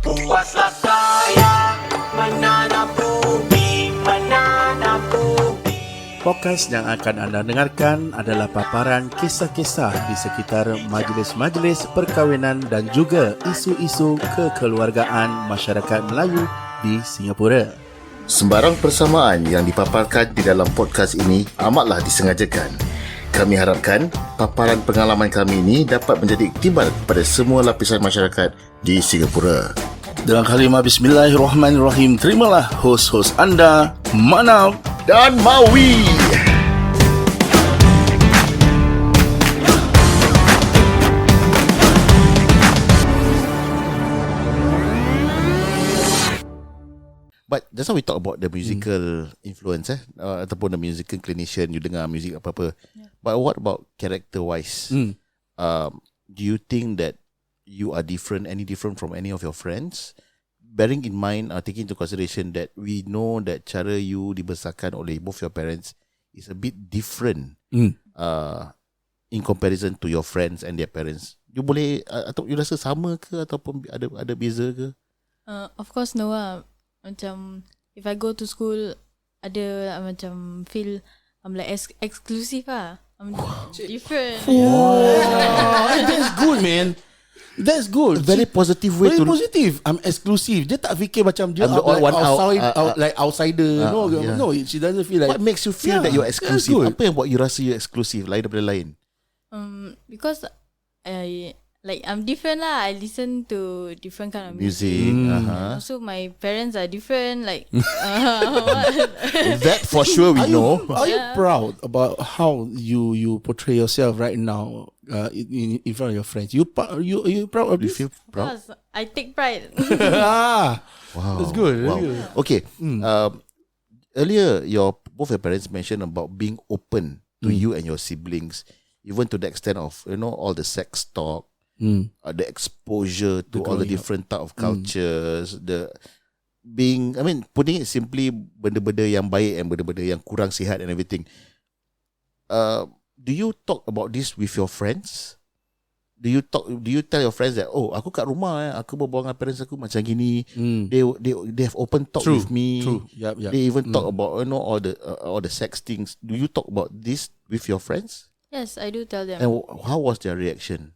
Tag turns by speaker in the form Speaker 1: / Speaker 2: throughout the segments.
Speaker 1: Puaslah saya menanam bumi, menanam bumi.
Speaker 2: Podcast yang akan anda dengarkan adalah paparan kisah-kisah di sekitar majlis-majlis perkahwinan dan juga isu-isu kekeluargaan masyarakat Melayu di Singapura.
Speaker 3: Sembarang persamaan yang dipaparkan di dalam podcast ini amatlah disengajakan. Kami harapkan paparan pengalaman kami ini dapat menjadi iktibar kepada semua lapisan masyarakat di Singapura.
Speaker 2: Dengan kalimah Bismillahirrahmanirrahim, terimalah hos-hos anda, Manaw
Speaker 3: Dan Maui. But just now we talk about the musical influence ataupun the musical inclination, you dengar music apa-apa. But what about character-wise? Do you think that you are any different from any of your friends? Bearing in mind, taking into consideration that we know that cara you dibesarkan oleh both your parents is a bit different in comparison to your friends and their parents. You boleh atau you rasa sama ke ataupun ada beza ke?
Speaker 4: Of course no lah. Macam if I go to school ada macam feel I'm like exclusive lah. I'm different.
Speaker 5: That's good, man. That's good.
Speaker 3: Very positive way
Speaker 5: Very
Speaker 3: to
Speaker 5: positive. I'm exclusive. Dia tak fikir macam dia
Speaker 3: I'm the odd one
Speaker 5: like outsider. No, she doesn't feel like.
Speaker 3: What makes you feel that you're
Speaker 5: that's
Speaker 3: exclusive?
Speaker 5: good.
Speaker 3: Apa yang buat you rasa you're exclusive lain daripada lain?
Speaker 4: Because I'm different lah. I listen to different kind of
Speaker 3: Music.
Speaker 4: Also my parents are different. Like
Speaker 3: That for sure we know.
Speaker 5: Are you proud about how you portray yourself right now in front of your friends? You proud of
Speaker 3: Do you
Speaker 5: this?
Speaker 3: feel proud?
Speaker 4: Because I take pride.
Speaker 3: Wow.
Speaker 5: That's good.
Speaker 3: Wow. Okay. Earlier, both your parents mentioned about being open to you and your siblings, even to the extent of all the sex talk, the exposure to all the different type of cultures, putting it simply, benda-benda yang baik and benda-benda yang kurang sihat and everything. Do you talk about this with your friends? Do you tell your friends that aku kat rumah aku berbual dengan parents aku macam gini. They have open talk with me.
Speaker 5: True. Yep.
Speaker 3: They even talk about all the sex things. Do you talk about this with your friends?
Speaker 4: Yes, I do tell them.
Speaker 3: And how was their reaction?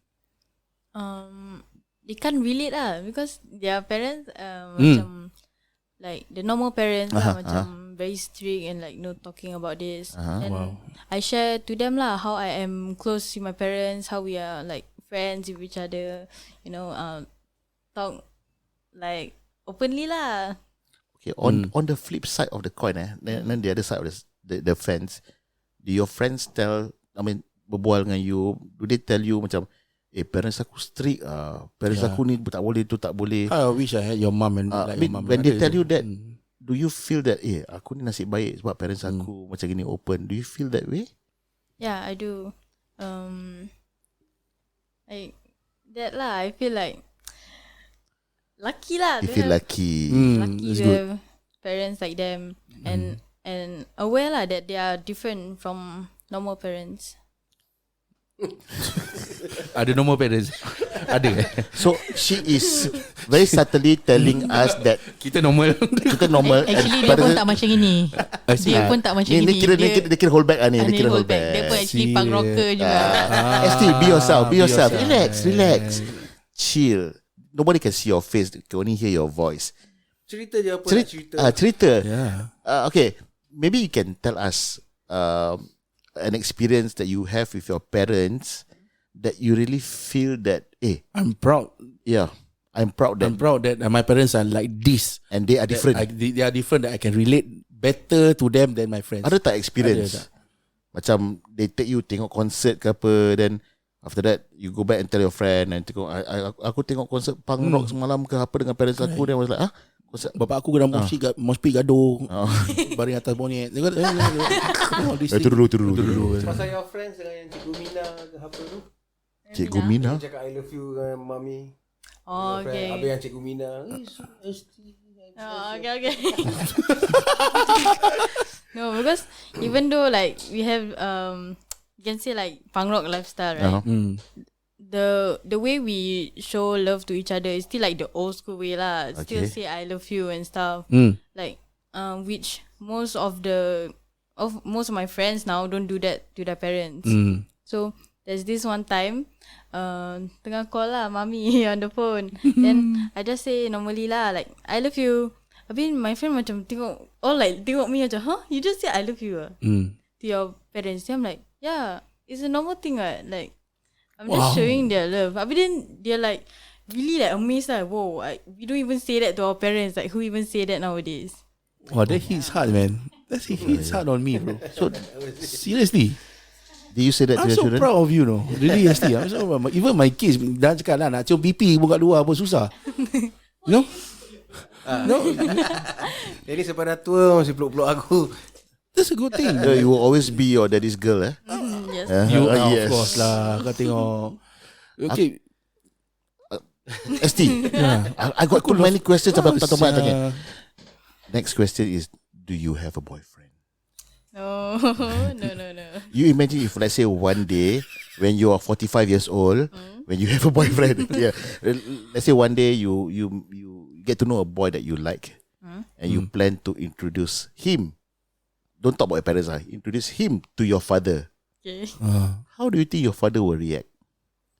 Speaker 4: They can't relate lah because their parents macam like the normal parents macam very strict and like no talking about this. And I share to them lah how I am close to my parents, how we are like friends with each other, talk like openly lah.
Speaker 3: Okay, on the flip side of the coin, then the other side of the fence, do your friends berbual dengan you, do they tell you macam parents aku strict parents aku ni tak boleh, tu tak boleh?
Speaker 5: I wish I had your mom and like your mom.
Speaker 3: When they tell you that, do you feel that aku ni nasib baik sebab parents aku macam gini open? Do you feel that way?
Speaker 4: Yeah, I do. Like that lah. I feel like lucky lah.
Speaker 3: You feel lucky.
Speaker 4: Lucky to have parents like them and aware lah that they are different from normal parents.
Speaker 5: Ada normal parents. Ada.
Speaker 3: So she is very subtly telling us that
Speaker 5: Kita normal.
Speaker 6: Actually dia pun tak macam ini. Dia pun tak macam ini.
Speaker 3: Dia kira hold back ni. Dia kira hold back.
Speaker 6: Dia pun actually punk rocker juga.
Speaker 3: ST, be yourself. Relax. Chill. Nobody can see your face. They can only hear your voice.
Speaker 5: Cerita je apa nak cerita.
Speaker 3: Cerita.
Speaker 5: Yeah.
Speaker 3: Okay. Maybe you can tell us an experience that you have with your parents that you really feel that
Speaker 5: I'm proud.
Speaker 3: Yeah, I'm proud that
Speaker 5: my parents are like this
Speaker 3: and they are different.
Speaker 5: They are different, that I can relate better to them than my friends.
Speaker 3: Ada tak experience?
Speaker 5: Ada tak?
Speaker 3: Macam they take you tengok konsert ke apa, then after that you go back and tell your friend and tengok aku tengok konsert punk rock semalam ke apa dengan parents aku, then I was like
Speaker 5: bapak aku dalam moshpit gaduh baring atas bonet.
Speaker 3: Itu dulu.
Speaker 7: Pasal your friends dengan yang Cikgu Mina ke apa tu?
Speaker 3: Cikgu Mina.
Speaker 7: Dia cakap I love you dengan mami.
Speaker 4: Oh, okay.
Speaker 7: Habis yang Cikgu Mina.
Speaker 4: Oh, okay. No, because even though like we have you can say like punk rock lifestyle, right? The way we show love to each other is still like the old school way lah. Still say I love you and stuff. Like which most of my friends now don't do that to their parents. So there's this one time tengah call lah mami on the phone. Then I just say normally lah like I love you. Habis my friend macam tengok me macam, huh? You just say I love you to your parents. Then I'm like, yeah, it's a normal thing like I'm just showing their love. Habis then they're like really like amazed like, whoa, we don't even say that to our parents. Like who even say that nowadays?
Speaker 5: Wow, that hits hard, man. That hits hard on me, bro. So seriously,
Speaker 3: Do you say that to
Speaker 5: I'm
Speaker 3: your
Speaker 5: so
Speaker 3: children?
Speaker 5: proud of you, no. Really, Esti. I'm so proud. Even my kids dah cakap lah nak cium pipi pun kat luar pun susah. No? No.
Speaker 7: Jadi sampai dah tua masih peluk-peluk aku.
Speaker 5: That's a good thing.
Speaker 3: You will always be your daddy's girl, eh?
Speaker 4: Yes.
Speaker 5: You
Speaker 3: Yes.
Speaker 5: of course lah. Kau tengok. Okay.
Speaker 3: ST, I got too many questions about tak tahu nak tanya. Next question is, do you have a boyfriend?
Speaker 4: No.
Speaker 3: You imagine if, let's say, one day when you are 45 years old, when you have a boyfriend, let's say one day you get to know a boy that you like, and you plan to introduce him. Don't talk about your parents, introduce him to your father.
Speaker 4: Okay.
Speaker 3: How do you think your father will react?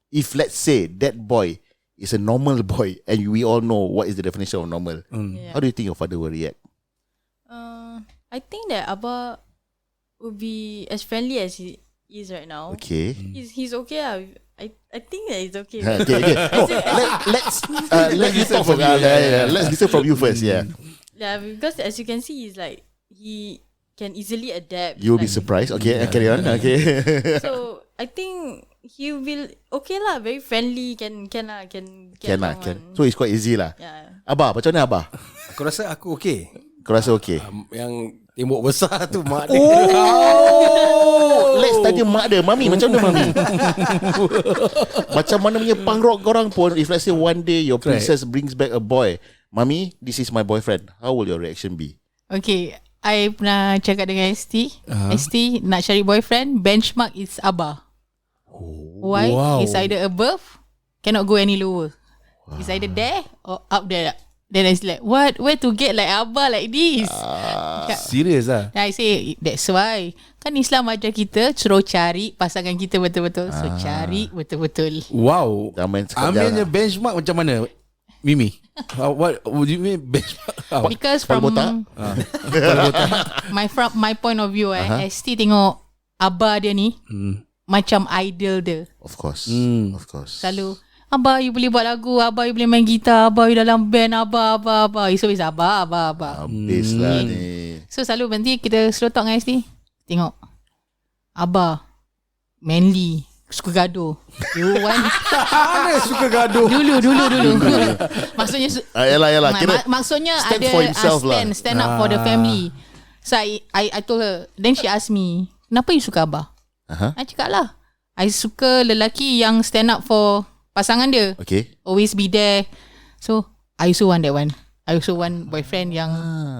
Speaker 3: If, let's say, that boy is a normal boy, and we all know what is the definition of normal, how do you think your father will react?
Speaker 4: I think that Abba would be as friendly as he is right now.
Speaker 3: Okay.
Speaker 4: He's okay. I think that he's okay.
Speaker 3: Okay. No, let's listen from you. Let's listen from you first. Yeah.
Speaker 4: Yeah, because as you can see, he's like he can easily adapt.
Speaker 3: You'll be
Speaker 4: like,
Speaker 3: surprised. Okay, carry on. Okay.
Speaker 4: So I think he will okay lah, very friendly. Can along one.
Speaker 3: So it's quite easy lah.
Speaker 4: Yeah.
Speaker 3: Abah, macam mana Abah?
Speaker 7: Aku rasa aku okey.
Speaker 3: Kau rasa okay?
Speaker 7: Yang tembok besar tu mak dia.
Speaker 3: Let's tanya mak dia. Mami, macam mana Mami? Macam mana punya punk rock korang pun, if let's say one day your princess brings back a boy, Mami, this is my boyfriend, how will your reaction be?
Speaker 6: Okay, I pernah cakap dengan ST. ST nak cari boyfriend, benchmark is Abah. Why?
Speaker 5: Wow.
Speaker 6: It's either above, cannot go any lower. It's either there or up there. Then I was like, what? Where to get like Abah like this?
Speaker 5: Serious lah.
Speaker 6: Then I say, that's why. Kan Islam ajar kita suruh cari pasangan kita betul-betul. So cari betul-betul.
Speaker 5: Wow.
Speaker 3: Jangan cakap
Speaker 5: Aminnya
Speaker 3: jangan.
Speaker 5: benchmark macam mana, Mimi? What would you mean benchmark? How?
Speaker 6: Because
Speaker 3: Kepala
Speaker 6: from
Speaker 3: botak?
Speaker 6: my point of view, ST tengok Abah dia ni macam idol dia.
Speaker 3: Of course. Of course.
Speaker 6: Selalu Abah you boleh buat lagu, Abah you boleh main gitar, Abah you dalam band, Abah. It's always Abah.
Speaker 3: Habis lah ni.
Speaker 6: So selalu nanti kita slow talk dengan ST. Tengok Abah manly, suka gaduh. You want
Speaker 7: Mana suka gaduh?
Speaker 6: Dulu Maksudnya
Speaker 3: Yalah. Kira
Speaker 6: maksudnya
Speaker 3: stand
Speaker 6: ada
Speaker 3: for himself lah.
Speaker 6: stand up for the family. So I told her. Then she asked me, kenapa you suka Abah? I cakap lah, I suka lelaki yang stand up for pasangan dia.
Speaker 3: Okay.
Speaker 6: Always be there. So I also want that one. I also want boyfriend yang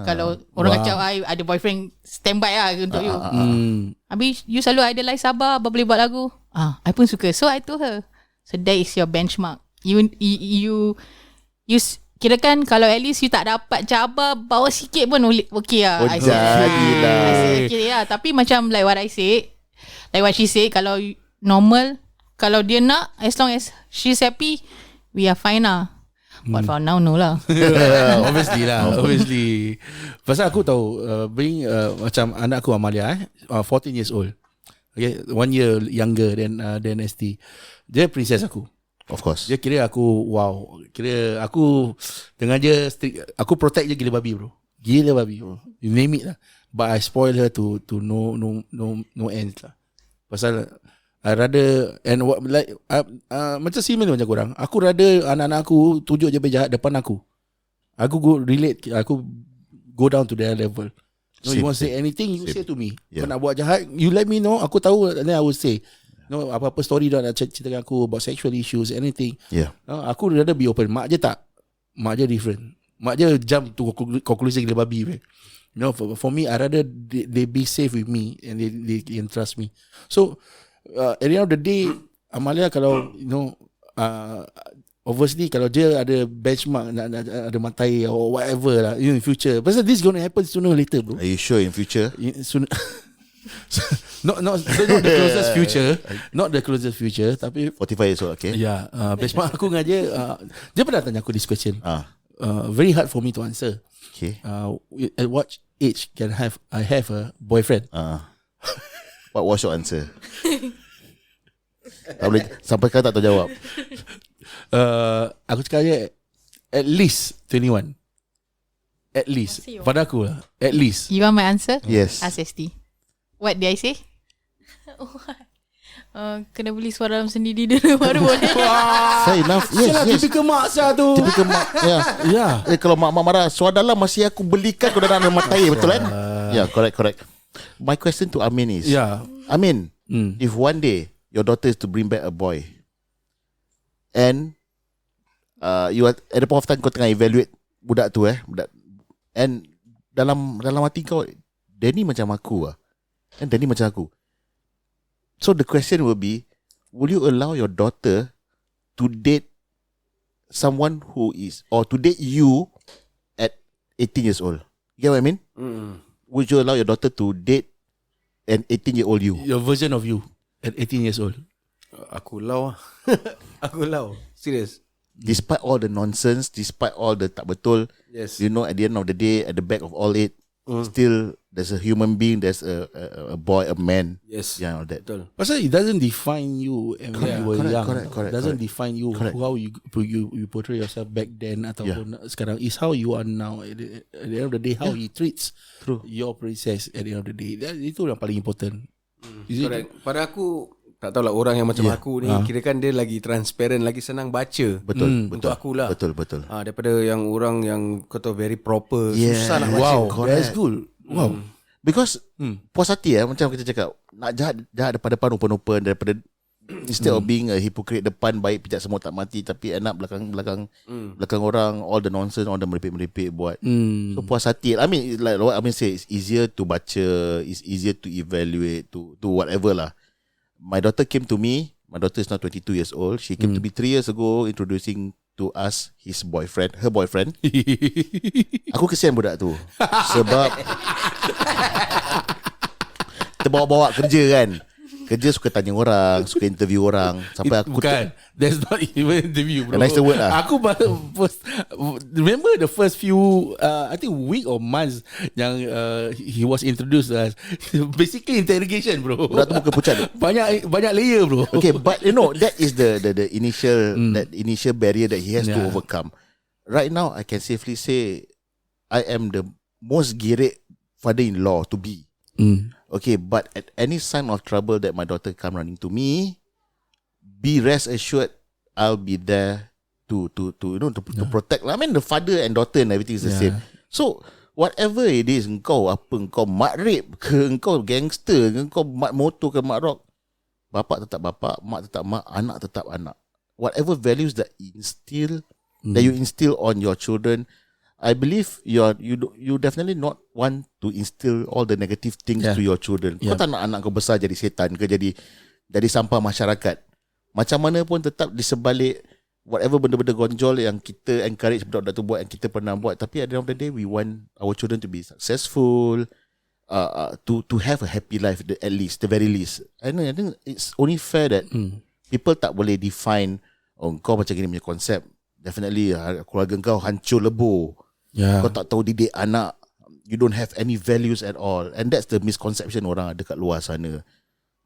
Speaker 6: kalau orang kacau I ada boyfriend standby lah untuk you. Habis you selalu idolize Abah boleh buat lagu. I pun suka. So I told her, so that is your benchmark. You kirakan kalau at least you tak dapat Abah bawa sikit pun okay lah. I said okay lah. Tapi macam like what I said, like what she said, kalau normal, kalau dia nak, as long as she's happy, we are fine lah. But for now, no lah.
Speaker 5: Obviously. Pasal aku tahu bring macam anak aku Amalia 14 years old. Okay, 1 year younger than ST. Dia princess aku.
Speaker 3: Of course.
Speaker 5: Dia kira aku wow. Kira aku dengan dia aku protect dia gila babi, bro. Gila babi, bro. You name it lah. But I spoil her to no ends lah. Pasal I rather and what like macam similar macam korang. Aku rather anak-anak aku tunjuk je jahat depan aku. Aku go down to their level. No, you want to say anything, you say to me. Kau nak buat jahat, you let me know, aku tahu, then I will say. No, apa-apa story dia nak cerita dengan aku about sexual issues, anything.
Speaker 3: Yeah.
Speaker 5: Aku rather be open. Mak je tak. Mak je different. Mak je jump to conclusion gila babi. Man. For me, I rather they be safe with me and they can trust me. So, at the end of the day, Amalia kalau obviously kalau dia ada benchmark nak ada matai or whatever lah in future. Pasal this gonna happen sooner or later, bro.
Speaker 3: Are you sure in future?
Speaker 5: Sooner. not the closest future, not the closest future, tapi
Speaker 3: 45 years old, okay?
Speaker 5: yeah, benchmark aku dengan dia pernah tanya aku this question. Very hard for me to answer.
Speaker 3: Okay.
Speaker 5: At what age can I have a boyfriend?
Speaker 3: What was your answer? Tak boleh, sampai sekarang tak tahu jawab.
Speaker 5: Aku cakap je at least 21. At least.
Speaker 4: Masih,
Speaker 5: Pada aku lah. At least.
Speaker 6: You want my answer?
Speaker 3: Yes.
Speaker 6: Ask ST. What did I say?
Speaker 4: Kena beli suara dalam sendiri dulu baru boleh.
Speaker 3: Fair enough. Yes.
Speaker 5: Typical mak saya tu.
Speaker 3: Typical mak. Yeah. Kalau mak marah, suara dalam masih aku belikan kau dah nak matai, betul kan? Yeah, correct. My question to Amin is, Amin, if one day your daughter is to bring back a boy, and you are at the point of time kau tengah evaluate budak tu and dalam hati kau, Danny macam aku and Danny macam aku. So the question will be, will you allow your daughter to date someone who is, or to date you at 18 years old? You get what I mean? Would you allow your daughter to date an 18-year-old you?
Speaker 5: Your version of you at 18 years old.
Speaker 7: Aku lau. Aku lau. Serious.
Speaker 3: Despite all the nonsense, despite all the tak betul,
Speaker 7: Yes.
Speaker 3: you know, at the end of the day, at the back of all it, still there's a human being, there's a boy, a man.
Speaker 7: Yes.
Speaker 3: Yeah, all that.
Speaker 7: Betul.
Speaker 5: Pasal it doesn't define you when you were young.
Speaker 3: Correct,
Speaker 5: It doesn't define you how you portray yourself back then ataupun sekarang. Is how you are now. At the end of the day, how he treats your princess at the end of the day. Itu yang paling important. Is it?
Speaker 7: Correct. Pada aku, tak tahulah orang yang macam aku ni, kirakan dia lagi transparent, lagi senang baca.
Speaker 3: Betul.
Speaker 7: Untuk akulah.
Speaker 3: Betul.
Speaker 7: Daripada yang orang yang kau tahu very proper,
Speaker 3: Yeah.
Speaker 7: susah nak baca.
Speaker 5: Wow,
Speaker 3: Correct.
Speaker 5: that's good. Wow.
Speaker 3: Because puas hati macam kita cakap, nak jahat depan open daripada instead of being a hypocrite depan baik pijak semua tak mati, tapi enak belakang orang all the nonsense, all the merepek buat. So puas hati. I mean, like what I mean say, it's easier to baca, it's easier to evaluate, to whatever lah. My daughter came to me. My daughter is now 22 years old. She came to me 3 years ago introducing to us her boyfriend. Aku kesian budak tu. Sebab terbawa-bawa kerja kan. Kerja suka tanya orang, suka interview orang. Sampai aku
Speaker 5: Bukan. That's not even interview, bro.
Speaker 3: That's the word lah.
Speaker 5: Aku remember the first few I think week or months yang he was introduced as basically interrogation, bro.
Speaker 3: budak tu muka pucat.
Speaker 5: Banyak layer, bro.
Speaker 3: Okay, but you know, that is the initial barrier that he has to overcome. Right now, I can safely say I am the most girik father-in-law to be. Okay, but at any sign of trouble that my daughter come running to me, be rest assured I'll be there to protect. I mean, the father and daughter and everything is the same. So whatever it is, engkau mak rape ke, engkau gangster ke, engkau mak motor ke, mak rock, bapak tetap bapak, mak tetap mak, anak tetap anak. Whatever values that you instill on your children, I believe you definitely not want to instill all the negative things to your children. Kau tak nak anak kau besar jadi setan ke, jadi sampah masyarakat. Macam mana pun tetap di sebalik whatever benda-benda gonjol yang kita encourage budak-budak tu buat, yang kita pernah buat. Tapi at the end of the day, we want our children to be successful, to have a happy life at least, the very least. I think it's only fair that people tak boleh define, kau macam gini punya konsep. Definitely keluarga kau hancur lebur. Kau tak tahu didik anak, you don't have any values at all. And that's the misconception orang ada kat luar sana.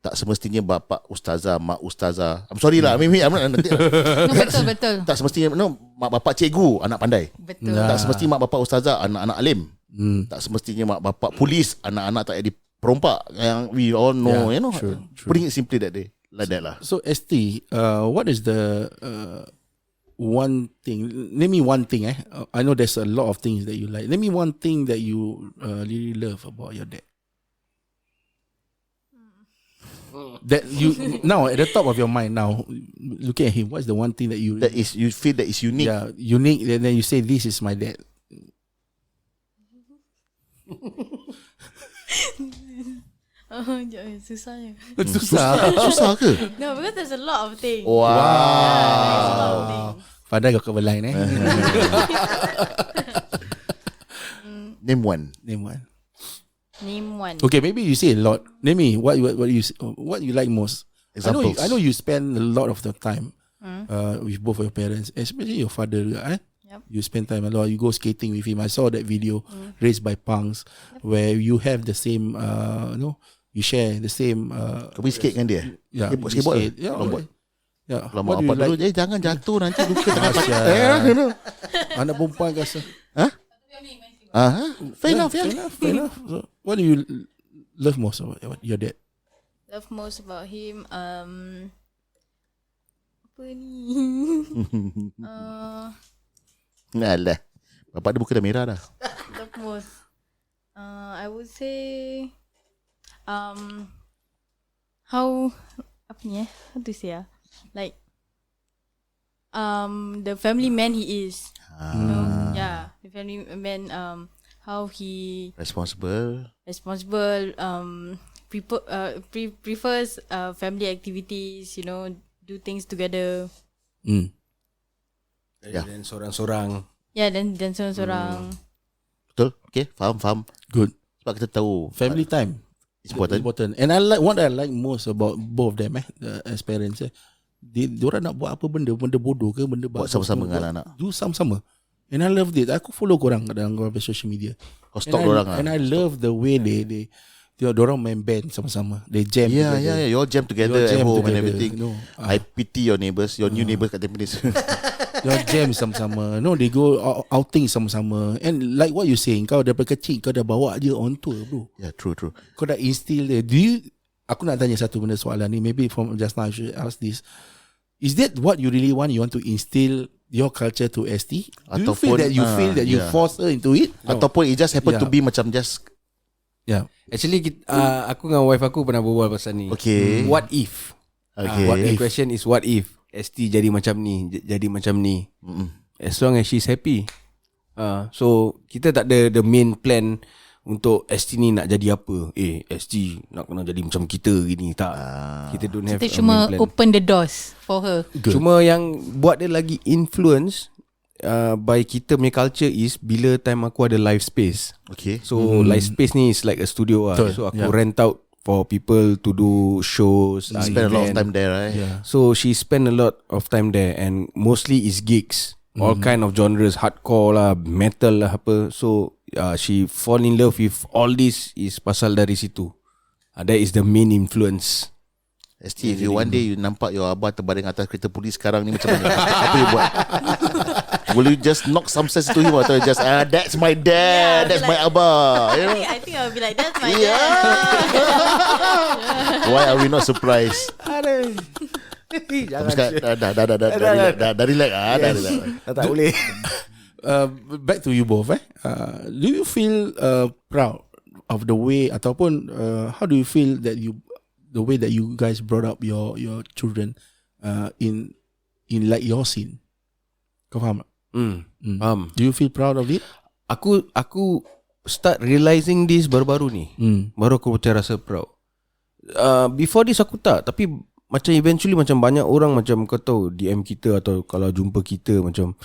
Speaker 3: Tak semestinya bapak ustazah, mak ustazah. I'm sorry lah, Mimi,
Speaker 6: Betul.
Speaker 3: tak semestinya mak bapak cikgu, anak pandai.
Speaker 6: Betul.
Speaker 3: Tak semestinya mak bapak ustazah, anak-anak alim. Tak semestinya mak bapak polis, anak-anak tak jadi perompak. Yang we all know,
Speaker 5: True.
Speaker 3: Putting it simply that day, like that lah.
Speaker 5: So ST, what is the one thing? Name me one thing. I know there's a lot of things that you like. Name me one thing that you really love about your dad. that you now at the top of your mind now, looking at him, what's the one thing that you
Speaker 3: feel that is unique?
Speaker 5: Yeah, unique. And then you say, this is my dad.
Speaker 4: Susahnya.
Speaker 3: Susah ke?
Speaker 4: No, because there's a lot of things.
Speaker 3: Wow.
Speaker 4: There's a lot of things.
Speaker 5: Padahal kau berlain
Speaker 3: Name one.
Speaker 4: Name one.
Speaker 5: Okay, maybe you say a lot. Name me what you like most.
Speaker 3: Examples.
Speaker 5: I know you spend a lot of the time with both of your parents, especially your father.
Speaker 4: Yep.
Speaker 5: You spend time a lot. You go skating with him. I saw that video, Raised by Punks, where you have the same, you share the same.
Speaker 3: Kau pergi skate dengan dia?
Speaker 5: Yeah,
Speaker 3: Dia buat skateboard?
Speaker 5: skate. Yeah,
Speaker 3: Lompat.
Speaker 5: Yeah.
Speaker 3: Lama
Speaker 5: What do
Speaker 3: apa
Speaker 5: you
Speaker 3: dulu?
Speaker 5: like?
Speaker 3: Jangan jatuh nanti luka tangan
Speaker 5: Asyik.
Speaker 3: tangan.
Speaker 5: Anak perempuan rasa.
Speaker 3: Fair enough.
Speaker 5: Fair enough. So, what do you love most about your dad?
Speaker 4: Love most about him. Apa ni?
Speaker 3: Alah. Bapak dia muka dah merah dah.
Speaker 4: Love most. I would say, how how to say like, the family man he is. Yeah, the family man. How he
Speaker 3: Responsible.
Speaker 4: Prefers family activities. Do things together.
Speaker 7: Dan sorang-sorang.
Speaker 4: Yeah, dan seorang-seorang.
Speaker 3: Betul? Okay, faham.
Speaker 5: Good.
Speaker 3: Sebab kita tahu
Speaker 5: Family time.
Speaker 3: it's important.
Speaker 5: And I like what I like most about both of them as parents. Diorang nak buat apa benda bodoh ke, benda
Speaker 3: Buat sama-sama dengan anak.
Speaker 5: Do sama-sama. And I love it. Aku follow korang dalam social media.
Speaker 3: Kau stalk dorang lah.
Speaker 5: And I love the way they dorang main band sama-sama. They jam together.
Speaker 3: Yeah. You all jam together
Speaker 5: You all
Speaker 3: at
Speaker 5: jam
Speaker 3: home and
Speaker 5: together.
Speaker 3: everything.
Speaker 5: No.
Speaker 3: I pity your neighbours, your new neighbours kat Tampines.
Speaker 5: They jam sama-sama. No, they go outing sama-sama. And like what you saying, kau daripada kecil kau dah bawa je on tour, bro.
Speaker 3: Yeah, true.
Speaker 5: Kau dah instill dia. Aku nak tanya satu benda soalan ni. Maybe from just now I should ask this. Is that what you really want? You want to instill your culture to ST? Do you feel that you force her into it? No.
Speaker 3: Ataupun it just happen to be macam just.
Speaker 5: Yeah.
Speaker 7: Actually aku dengan wife aku pernah berbual pasal ni.
Speaker 3: Okay.
Speaker 7: What if?
Speaker 3: Okay.
Speaker 7: The question is what if ST jadi macam ni, jadi macam ni. As long as she's happy. So kita tak ada the main plan untuk ST ni nak jadi apa. ST nak kena jadi macam kita gini. Tak. Kita don't have
Speaker 6: Kita
Speaker 7: a
Speaker 6: cuma
Speaker 7: main plan.
Speaker 6: open the doors for her.
Speaker 5: Good.
Speaker 7: Cuma yang buat dia lagi influence by kita punya culture is bila time aku ada live space.
Speaker 3: Okay.
Speaker 7: So live space ni is like a studio lah.
Speaker 5: Betul,
Speaker 7: So aku
Speaker 5: yeah.
Speaker 7: rent out for people to do shows.
Speaker 3: Spend a lot of
Speaker 7: event.
Speaker 3: time there, right?
Speaker 5: Yeah.
Speaker 7: So she spend a lot of time there and mostly is gigs. All kind of genres, hardcore lah, metal lah apa. So she fall in love with all this is pasal dari situ. That is the main influence.
Speaker 3: ST, if you one day you nampak your abah terbaring atas kereta polis sekarang ni macam mana? Apa you buat? Will you just knock some sense to him atau just that's my dad, that's my abah, you know?
Speaker 4: I think I'll be like, that's my
Speaker 3: Yeah.
Speaker 4: dad.
Speaker 3: Why are we not surprised? Dah relax
Speaker 7: Tak boleh.
Speaker 5: Back to you both. Do you feel proud of the way ataupun how do you feel that the way that you guys brought up your children in like your scene? Kau faham tak?
Speaker 7: Faham.
Speaker 5: Do you feel proud of it?
Speaker 7: Aku start realizing this baru-baru ni. Baru aku macam rasa proud. Before this aku tak. Tapi macam eventually macam banyak orang macam kau tahu DM kita atau kalau jumpa kita macam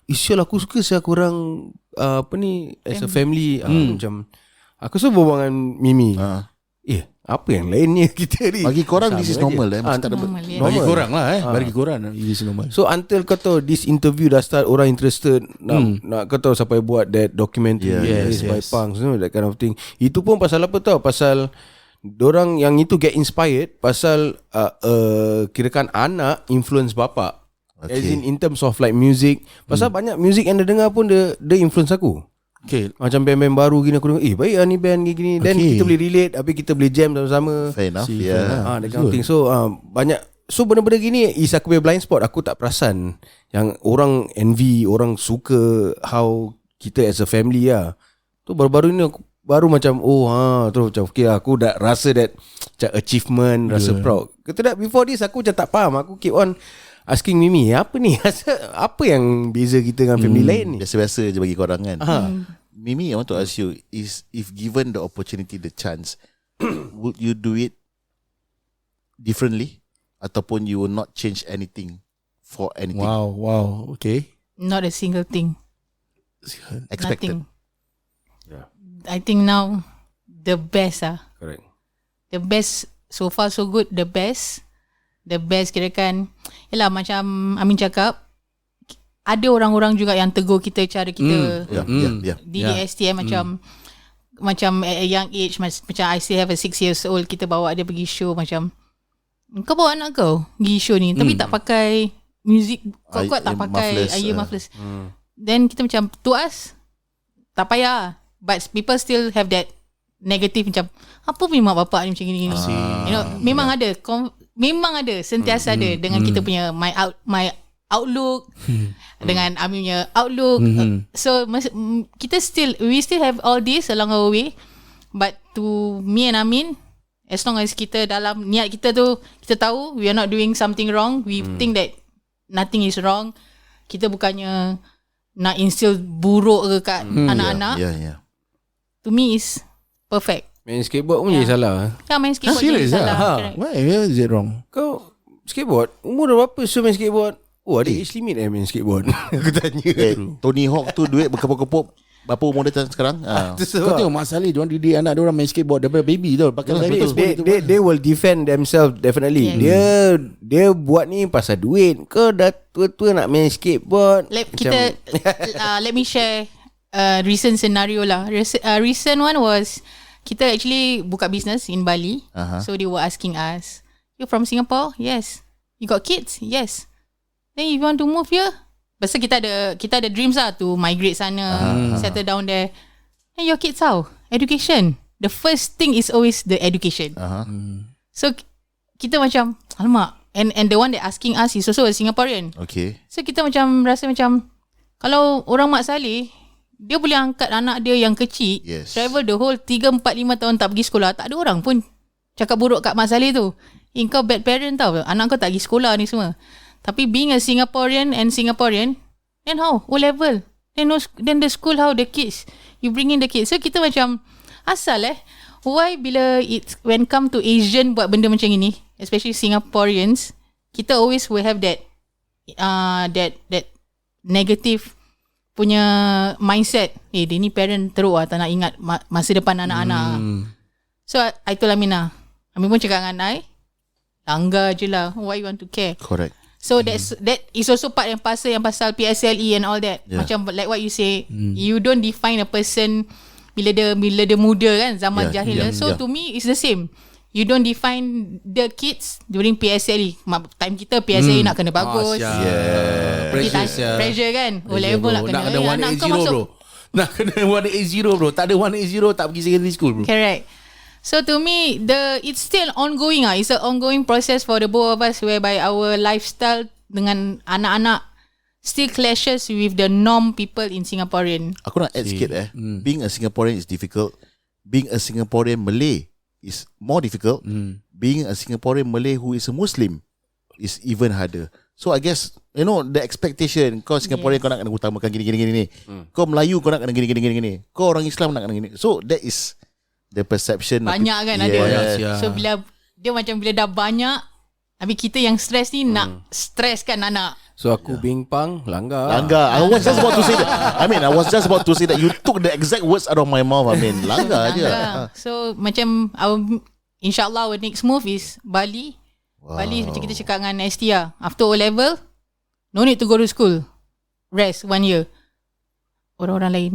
Speaker 7: Isyal aku suka saya korang apa ni as a family. Macam aku suka berbual dengan Mimi. Apa yang lainnya kita ni.
Speaker 3: Bagi korang this is normal
Speaker 7: aja.
Speaker 3: tak ada
Speaker 6: Normal, yeah.
Speaker 5: Bagi korang lah bagi korang this is normal.
Speaker 7: So until kau tahu this interview dah start, orang interested nak kau tahu siapa yang buat that documentary by punks, that kind of thing. Itu pun pasal apa tau? Pasal dorang yang itu get inspired pasal kirakan anak influence bapa. As in terms of like music. Pasal banyak music yang dia dengar pun dia influence aku.
Speaker 5: Okay.
Speaker 7: Macam band-band baru gini aku dengar, baik lah ni band gini. Then kita boleh relate, habis kita boleh jam sama-sama.
Speaker 3: Fair enough.
Speaker 7: That kind of thing. So banyak. So benda-benda gini is aku punya blind spot. Aku tak perasan yang orang envy, orang suka how kita as a family lah. Tu baru-baru ni baru macam terus macam okay, aku dah rasa that macam achievement, rasa proud. Kata tak, before this aku macam tak faham. Aku keep on asking Mimi, apa ni? Apa yang beza kita dengan family lain ni?
Speaker 3: Biasa-biasa je bagi korang kan. Mimi, I want to ask you, is if given the opportunity, the chance, would you do it differently? Ataupun you will not change anything for anything?
Speaker 5: Wow, okay.
Speaker 6: Not a single thing.
Speaker 3: Expected.
Speaker 6: Nothing. I think now the best
Speaker 7: Correct.
Speaker 6: The best, so far so good. The best kirakan, yelah macam Amin cakap, ada orang-orang juga yang tegur kita cara kita di STM macam at a young age, macam I still have a 6 years old, kita bawa dia pergi show, macam kau bawa anak kau pergi show ni tapi tak pakai music kuat-kuat, tak pakai mufflers. Then kita macam, to us tak payah, but people still have that negative macam, apa punya mak bapak ni macam gini-gini. You know, memang ada sentiasa ada dengan kita punya my outlook dengan Amin punya outlook. So we still have all this along our way, but to me and Amin, as long as kita dalam niat kita tu, kita tahu we are not doing something wrong, we think that nothing is wrong, kita bukannya nak instill buruk ke kat anak-anak. To me is perfect.
Speaker 7: Main skateboard pun jadi salah.
Speaker 6: Ya, main skateboard jadi salah.
Speaker 5: Why is it wrong?
Speaker 7: Kau skateboard, umur dah berapa so main skateboard? Ada age limit main skateboard. Aku tanya.
Speaker 3: Tony Hawk tu duit berkepuk-kepuk. Berapa umur dia sekarang?
Speaker 5: Kau tengok Mak Saleh, diorang didik anak diorang main skateboard daripada baby tau. Pakai
Speaker 7: they will defend themselves definitely. Dia buat ni pasal duit. Kau dah tua-tua nak main skateboard.
Speaker 6: Let me share recent scenario lah. Recent one was, kita actually buka business in Bali. So they were asking us, you from Singapore? Yes. You got kids? Yes. Then you want to move here? Pasal kita ada dreams lah to migrate sana, settle down there. And your kids how? Education. The first thing is always the education. So kita macam, alamak. And the one that asking us is also a Singaporean.
Speaker 3: Okay.
Speaker 6: So kita macam rasa macam, kalau orang Mak Saleh, dia boleh angkat anak dia yang kecil, travel the whole 3, 4, 5 tahun tak pergi sekolah, tak ada orang pun cakap buruk kat Mak Saleh tu. Kau bad parent tau, anak kau tak pergi sekolah ni semua. Tapi being a Singaporean, then how? O level. Then the school, how? The kids. You bring in the kids. So kita macam, asal why bila when come to Asian buat benda macam ini, especially Singaporeans, kita always will have that negative punya mindset. Dia ni parent teruk lah, tak nak ingat masa depan anak-anak. So I told Amin pun cakap dengan I, langgar je lah, why you want to care?
Speaker 3: Correct.
Speaker 6: So that is also part and parcel yang pasal PSLE and all that. Macam like what you say, you don't define a person bila dia muda kan, zaman jahil. So to me it's the same. You don't define the kids during PSLE. Time kita PSLE nak kena bagus. Pressure kan. O level nak kena.
Speaker 5: Nak kena 180 bro. Nak kena 180 bro. Tak ada 180 tak pergi secondary school bro.
Speaker 6: Correct. So to me, it's still ongoing. It's an ongoing process for the both of us, whereby our lifestyle dengan anak-anak still clashes with the norm people in Singaporean.
Speaker 3: Aku nak add sikit Being a Singaporean is difficult. Being a Singaporean Malay is more difficult. Being a Singaporean Malay who is a Muslim is even harder. So I guess, you know, the expectation, kau Singaporean kau nak kena utamakan gini. Kau Melayu kau nak kena gini. Kau orang Islam nak kena gini. So that is the perception.
Speaker 6: Banyak kan ada. So bila dah banyak, habis kita yang stress ni nak stresskan anak.
Speaker 7: So aku being pang langgar.
Speaker 3: I was just about to say that. I was just about to say that. You took the exact words out of my mouth. Langgar je.
Speaker 6: So macam insyaAllah our next move is Bali. Bali macam kita cakap dengan Estia, after O level, no need to go to school, rest 1 year. Orang-orang lain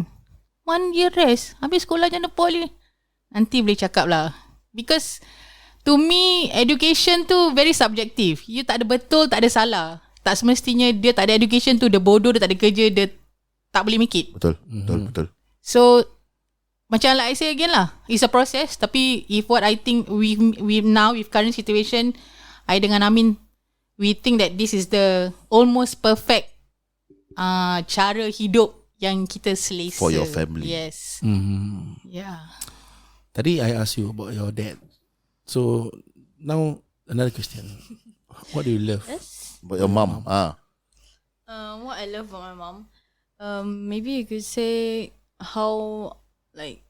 Speaker 6: 1 year rest, habis sekolah jana poli. Nanti boleh cakap lah. Because to me, education tu very subjective. You tak ada betul, tak ada salah. Tak semestinya dia tak ada education tu, dia bodoh, dia tak ada kerja, dia tak boleh make it.
Speaker 3: Betul.
Speaker 6: So macam like I say again lah, it's a process. Tapi if what I think we now with current situation, I dengan Amin, we think that this is the almost perfect cara hidup yang kita selesa.
Speaker 3: For your family.
Speaker 6: Yes. Yeah.
Speaker 5: Tadi I asked you about your dad. So now another question. What do you love?
Speaker 3: About your mom.
Speaker 4: What I love about my mom, maybe you could say how like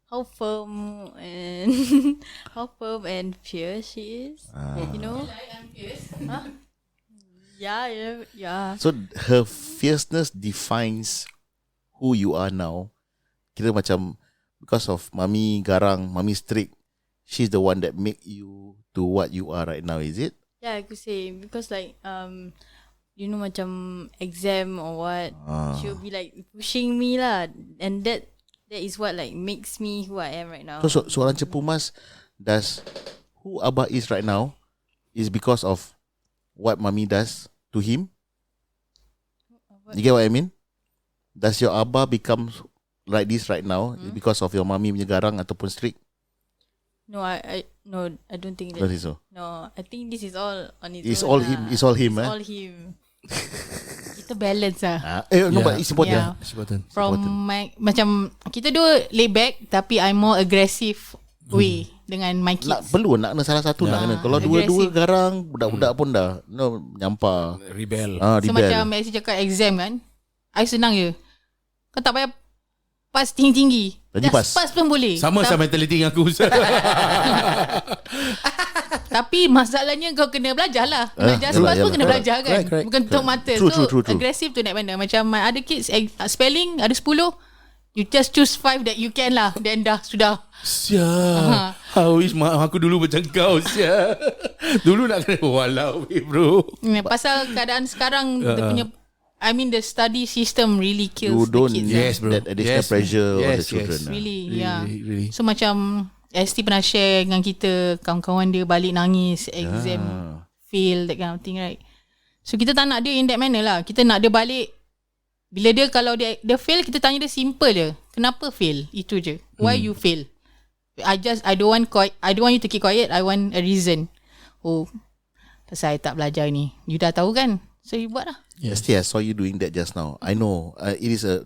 Speaker 4: how firm and how firm and fierce she is. You know? Huh? Yeah.
Speaker 3: So her fierceness defines who you are now. Kira macam because of mummy garang, mummy strict, she's the one that make you to what you are right now, is it?
Speaker 4: Yeah, I could say because like you know macam exam or what, she'll be like pushing me lah, and that is what like makes me who I am right now.
Speaker 3: So soalan cepu mas, does who Abah is right now is because of what mummy does to him? You get what I mean? Does your Abah become like this right now because of your mummy punya garang ataupun strict?
Speaker 4: No, I don't think that.
Speaker 3: Don't think so.
Speaker 4: No, I think this is all on its
Speaker 3: It's
Speaker 4: own
Speaker 3: all
Speaker 4: lah.
Speaker 3: him. It's all him.
Speaker 4: It's
Speaker 3: Eh?
Speaker 4: all him.
Speaker 6: Kita balance lah.
Speaker 3: No, but it's important.
Speaker 6: Yeah.
Speaker 5: It's important.
Speaker 6: From my, macam kita dua laid back, tapi I'm more aggressive way dengan my kids.
Speaker 3: Perlu nak kena salah satu nak kena. Kalau dua-dua garang, budak-budak pun dah nyampar.
Speaker 5: Rebel.
Speaker 6: So macam Messi cakap exam kan, I senang je. Kau tak payah pass tinggi-tinggi.
Speaker 3: Jadi
Speaker 6: Pass pun boleh.
Speaker 5: Sama mentality dengan aku.
Speaker 6: Tapi masalahnya kau kena belajar lah. Nak just pass pun kena belajar kan.
Speaker 5: Correct.
Speaker 6: Bukan tutup mata.
Speaker 3: True.
Speaker 6: Aggressive tu naik mana. Macam my other kids, spelling ada 10. You just choose 5 that you can lah. Then dah, sudah.
Speaker 5: Sial. I wish mak aku dulu macam kau, sial. Dulu nak kena walau bro.
Speaker 6: Pasal keadaan sekarang, dia punya, I mean the study system really kills
Speaker 3: You don't
Speaker 6: the kids.
Speaker 3: need that additional pressure on the children.
Speaker 6: Really, yeah.
Speaker 5: Really.
Speaker 6: So macam ST pernah share dengan kita, kawan-kawan dia balik nangis, exam fail, that kind of thing, right? So kita tak nak dia in that manner lah. Kita nak dia balik, bila dia kalau dia fail, kita tanya dia simple je. Kenapa fail? Itu je. Why you fail? I don't want you to keep quiet. I want a reason. Oh, pasal I tak belajar ni. You dah tahu kan? So you buat lah.
Speaker 3: Yes, I saw you doing that just now. I know it is a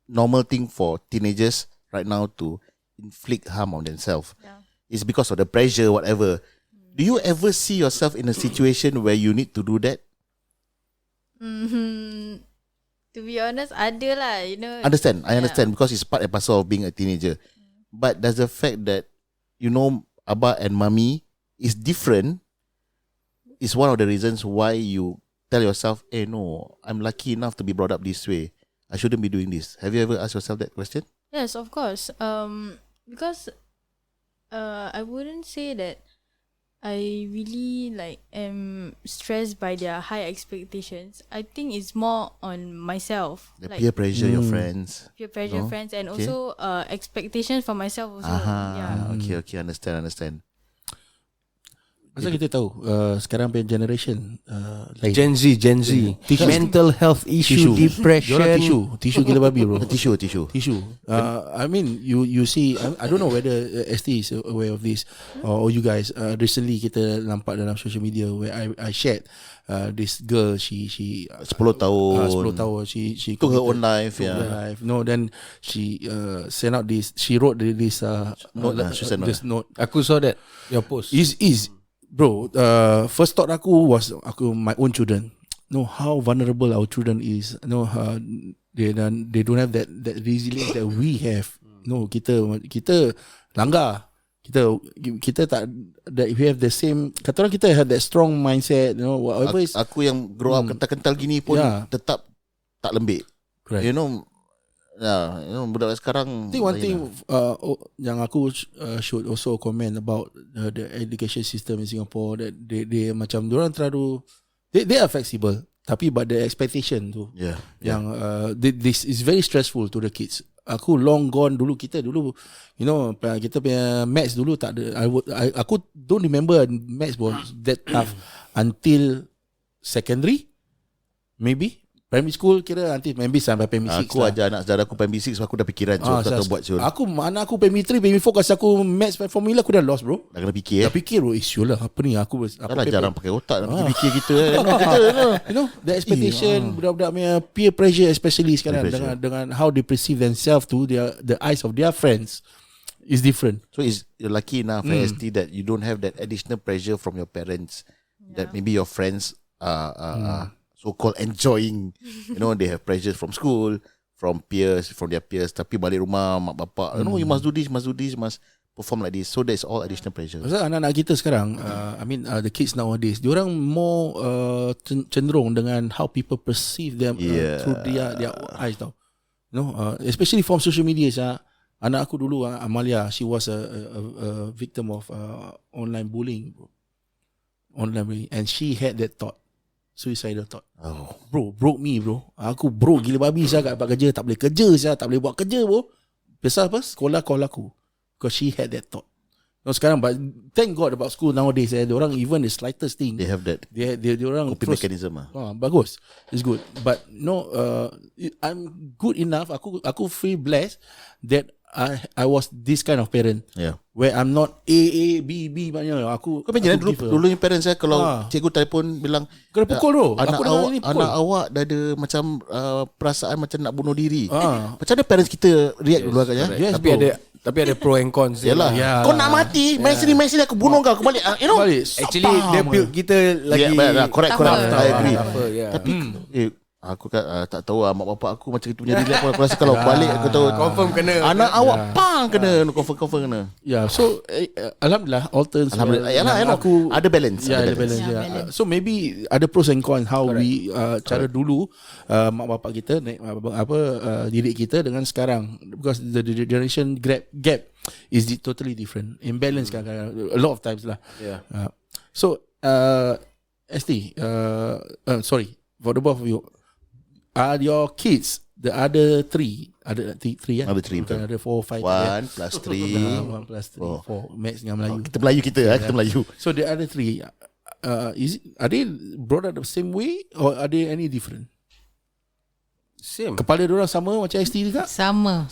Speaker 3: normal thing for teenagers right now to inflict harm on themselves.
Speaker 4: Yeah.
Speaker 3: It's because of the pressure, whatever. Do you ever see yourself in a situation where you need to do that?
Speaker 4: To be honest, ada lah, you know.
Speaker 3: I understand because it's part and parcel of being a teenager. But does the fact that Abah and Mummy is different is one of the reasons why you tell yourself, no, I'm lucky enough to be brought up this way. I shouldn't be doing this. Have you ever asked yourself that question?
Speaker 4: Yes, of course. Because I wouldn't say that I really am stressed by their high expectations. I think it's more on myself.
Speaker 3: The peer pressure, your friends.
Speaker 4: Peer pressure,
Speaker 3: No?
Speaker 4: friends, and
Speaker 3: Okay.
Speaker 4: also expectations from myself also. Yeah.
Speaker 3: Okay, understand.
Speaker 5: Pasal kita tahu sekarang punya generation lain.
Speaker 7: Gen Z mental health issue, depression.
Speaker 5: Diorang tisu gila babi bro.
Speaker 3: Tissue.
Speaker 5: I mean you see, I don't know whether ST is aware of this or you guys. Recently kita nampak dalam social media where I shared this girl, she
Speaker 3: 10 tahun.
Speaker 5: 10 tahun she
Speaker 3: Took her own life,
Speaker 5: took her life. No, then she sent out this, she wrote this
Speaker 3: suicide note.
Speaker 5: this note.
Speaker 7: Aku saw that your post.
Speaker 5: Is bro, first thought aku was my own children. Know how vulnerable our children is. Know they don't have that resilience that we have. No, kita langgar. Kita tak, that we have the same. Kata orang kita have that strong mindset. You know, whatever is.
Speaker 3: Aku yang grow up kental-kental gini pun tetap tak lembik.
Speaker 5: Correct.
Speaker 3: You know, budak sekarang.
Speaker 5: I think one thing yang aku should also comment about the education system in Singapore, that they macam diorang terlalu they are flexible, tapi but the expectation tu yang this is very stressful to the kids. Aku long gone dulu, kita dulu, you know, kita punya maths dulu tak ada. Aku don't remember maths was that tough until secondary maybe. Primary school kira nanti maybe sampai primary 6
Speaker 3: Aku ajar anak saudara aku primary 6, aku dah fikiran so aku tak tahu buat Syul.
Speaker 5: Anak aku primary 3, primary 4 kasi aku maths formula aku dah lost bro.
Speaker 3: Dah kena fikir
Speaker 5: Dah fikir bro, Syul lah apa ni aku
Speaker 3: Dah jarang pakai otak nak fikir kita
Speaker 5: you know the expectation budak-budak punya peer pressure especially sekarang dengan how they perceive themselves to the eyes of their friends is different.
Speaker 3: So you're lucky enough ST that you don't have that additional pressure from your parents that maybe your friends so-called enjoying, you know, they have pressures from school, from their peers, tapi balik rumah mak bapak, you know, you must do this, must perform like this. So that's all additional pressure.
Speaker 5: Pasal anak-anak kita sekarang, the kids nowadays, diorang more cenderung dengan how people perceive them through their eyes tau. You know, especially from social media. Anak aku dulu, Amalia, she was a victim of online bullying, bro. And she had that thought. Suicidal thought. Bro, broke me bro. Aku broke gila babi saya kat tempat kerja. Tak boleh kerja saya. Tak boleh buat kerja bro. Pasal apa? Sekolah call aku. Because she had that thought. No, sekarang, but thank God about school nowadays. Diorang even the slightest thing.
Speaker 3: They have that.
Speaker 5: Diorang
Speaker 3: coping mechanism.
Speaker 5: Bagus. It's good. But no, I'm good enough. Aku feel blessed that I was this kind of parent.
Speaker 3: Yeah.
Speaker 5: Where I'm not A, B, maknanya aku.
Speaker 3: Kau imagine dulu yang parents saya kalau cikgu telefon bilang
Speaker 5: kena pukul tu.
Speaker 3: Anak awak dah ada macam perasaan macam nak bunuh diri. Macam mana parents kita react dulu agaknya?
Speaker 5: Yes,
Speaker 7: tapi ada pro and cons.
Speaker 3: Yalah. Kau nak mati, main sini aku bunuh kau balik. You know?
Speaker 7: Actually dia build kita lagi.
Speaker 3: Correct. I agree. Tapi aku tak tahu mak bapak aku macam itu punya diri aku rasa kalau balik aku tahu
Speaker 7: confirm kena.
Speaker 3: Anak awak kena confirm kena.
Speaker 5: Yeah, so alhamdulillah all turns.
Speaker 3: Alhamdulillah. Aku ada balance.
Speaker 5: Ada balance. So maybe ada pros and cons how we cara dulu mak bapak kita didik kita dengan sekarang, because the generation gap is totally different. Imbalance kadang-kadang a lot of times lah. So ST sorry for the both of you, are your kids the other three? Ada three
Speaker 3: Ada three.
Speaker 5: Bukan ada 4, 5.
Speaker 3: 1 plus 3.
Speaker 5: 1 plus 3, 4. Maths dengan Melayu.
Speaker 3: Kita Melayu kita kita Melayu.
Speaker 5: So the other three, are they brought up the same way or are they any different?
Speaker 7: Same.
Speaker 5: Kepala diorang sama macam ST juga?
Speaker 6: Sama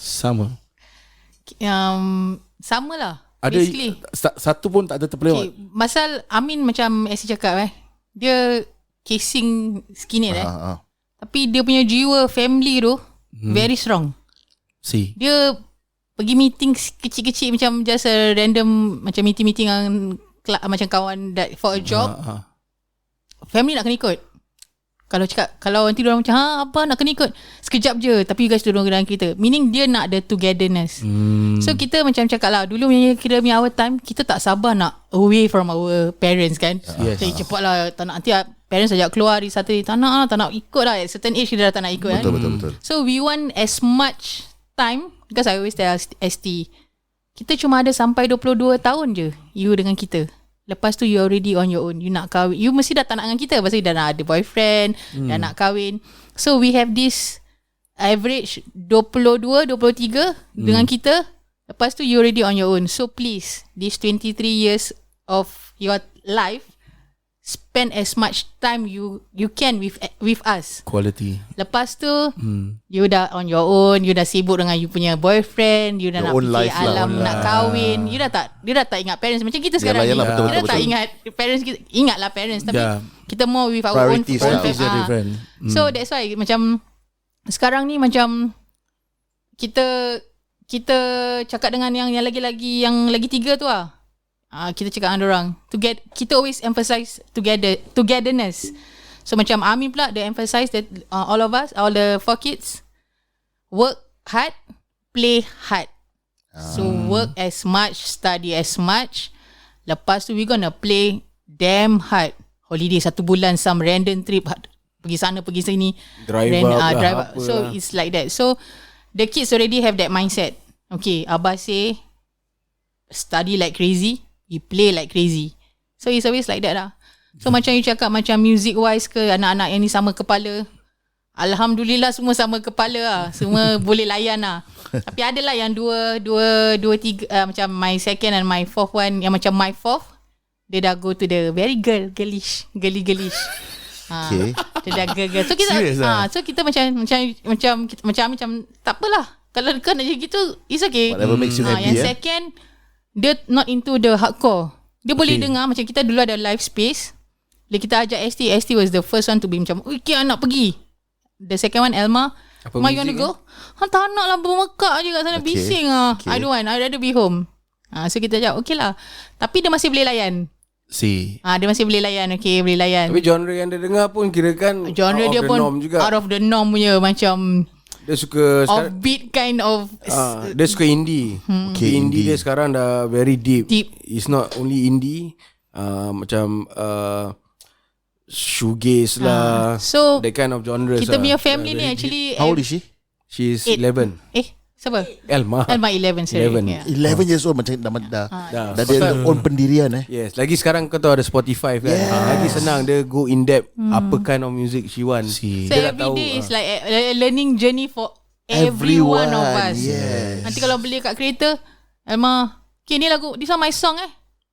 Speaker 6: lah.
Speaker 5: Ada
Speaker 6: basically
Speaker 5: satu pun tak ada terpelewat.
Speaker 6: Masal Amin macam ST cakap dia casing skinny tapi dia punya jiwa family tu very strong. Dia pergi meeting kecil-kecil macam just a random macam meeting macam kawan that for a job. Family nak kena ikut. Kalau cakap, kalau nanti diorang macam apa nak kena ikut, sekejap je tapi you guys duduk dalam kereta, meaning dia nak the togetherness. So kita macam cakap lah, dulu kira punya our time, kita tak sabar nak away from our parents kan. Jadi cepatlah, tak nak nanti parents ajak keluar hari Saturday, tak nak ikut lah. At certain age kita dah tak nak ikut.
Speaker 3: Betul.
Speaker 6: So we want as much time, because I always tell ST, kita cuma ada sampai 22 tahun je you dengan kita. Lepas tu you already on your own. You nak kahwin, you mesti dah tak nak dengan kita, pasal you dah nak ada boyfriend, dah nak kahwin. So we have this average 22, 23 dengan kita. Lepas tu you already on your own. So please, these 23 years of your life, spend as much time you can with us.
Speaker 5: Quality.
Speaker 6: Lepas tu you dah on your own, you dah sibuk dengan you punya boyfriend, you dah
Speaker 3: your
Speaker 6: nak fikir alam nak kahwin, dia dah tak ingat parents macam kita sekarang ni.
Speaker 3: Betul,
Speaker 6: kita tak ingat parents kita, ingatlah parents tapi kita more with our
Speaker 3: priorities
Speaker 6: own
Speaker 5: different.
Speaker 6: So that's why macam sekarang ni macam kita cakap dengan yang lagi-lagi yang lagi 3 tu lah. Kita cakap dengan orang kita always emphasize togetherness. So macam Amin pula, they emphasize that all of us, all the 4 kids, work hard, play hard. So work as much, study as much. Lepas tu we gonna play damn hard. Holiday 1 bulan, some random trip, pergi sana pergi sini,
Speaker 7: drive up.
Speaker 6: So it's like that. So the kids already have that mindset. Okay, Abah say study like crazy, you play like crazy. So it's always like that lah. So macam you cakap, macam music wise ke, anak-anak yang ni sama kepala, alhamdulillah semua sama kepala lah. Semua boleh layan lah. Tapi adalah yang dua, tiga, macam my second and my fourth one, yang macam my fourth, dia dah go to the very girlish.
Speaker 3: Okay.
Speaker 6: Terjaga. So kita
Speaker 5: Serious lah?
Speaker 6: so kita macam tak apalah. Kalau kau nak jadi gitu, it's okay.
Speaker 3: Whatever makes you happy.
Speaker 6: Yang second, dia not into the hardcore. Dia boleh dengar macam kita dulu ada live space. Bila kita ajak ST was the first one to be macam, okay nak pergi. The second one Elma, Ma you want to go? Tak nak lah, bermekak je kat sana, bising lah. I don't want, I'd rather be home. So kita ajak, okay lah. Tapi dia masih boleh layan. Dia masih boleh layan, okay, boleh layan.
Speaker 7: Tapi genre yang dia dengar pun kirakan
Speaker 6: genre
Speaker 7: out
Speaker 6: dia
Speaker 7: of the
Speaker 6: pun
Speaker 7: norm juga.
Speaker 6: out of the norm punya, macam
Speaker 7: Dia suka
Speaker 6: offbeat kind of
Speaker 7: dia suka indie. Okay, indie dia sekarang dah very deep. It's not only indie, macam shoegaze lah.
Speaker 6: So
Speaker 7: that kind of genres.
Speaker 6: kita punya family ni actually
Speaker 3: How old is she?
Speaker 7: She's
Speaker 6: 8.
Speaker 7: 11.
Speaker 6: Siapa?
Speaker 7: Elma
Speaker 6: 11, sorry.
Speaker 7: 11.
Speaker 6: Yeah.
Speaker 3: 11 years old macam dah ada own pendirian
Speaker 7: Yes, lagi sekarang kau tahu ada Spotify kan. Lagi senang dia go in depth apa kind of music she wants.
Speaker 6: So
Speaker 7: Dia dah
Speaker 6: every
Speaker 7: tahu,
Speaker 6: day is like a learning journey for every one of us.
Speaker 3: Yes.
Speaker 6: Nanti kalau beli kat kereta, Elma, okay ni lagu, this one my song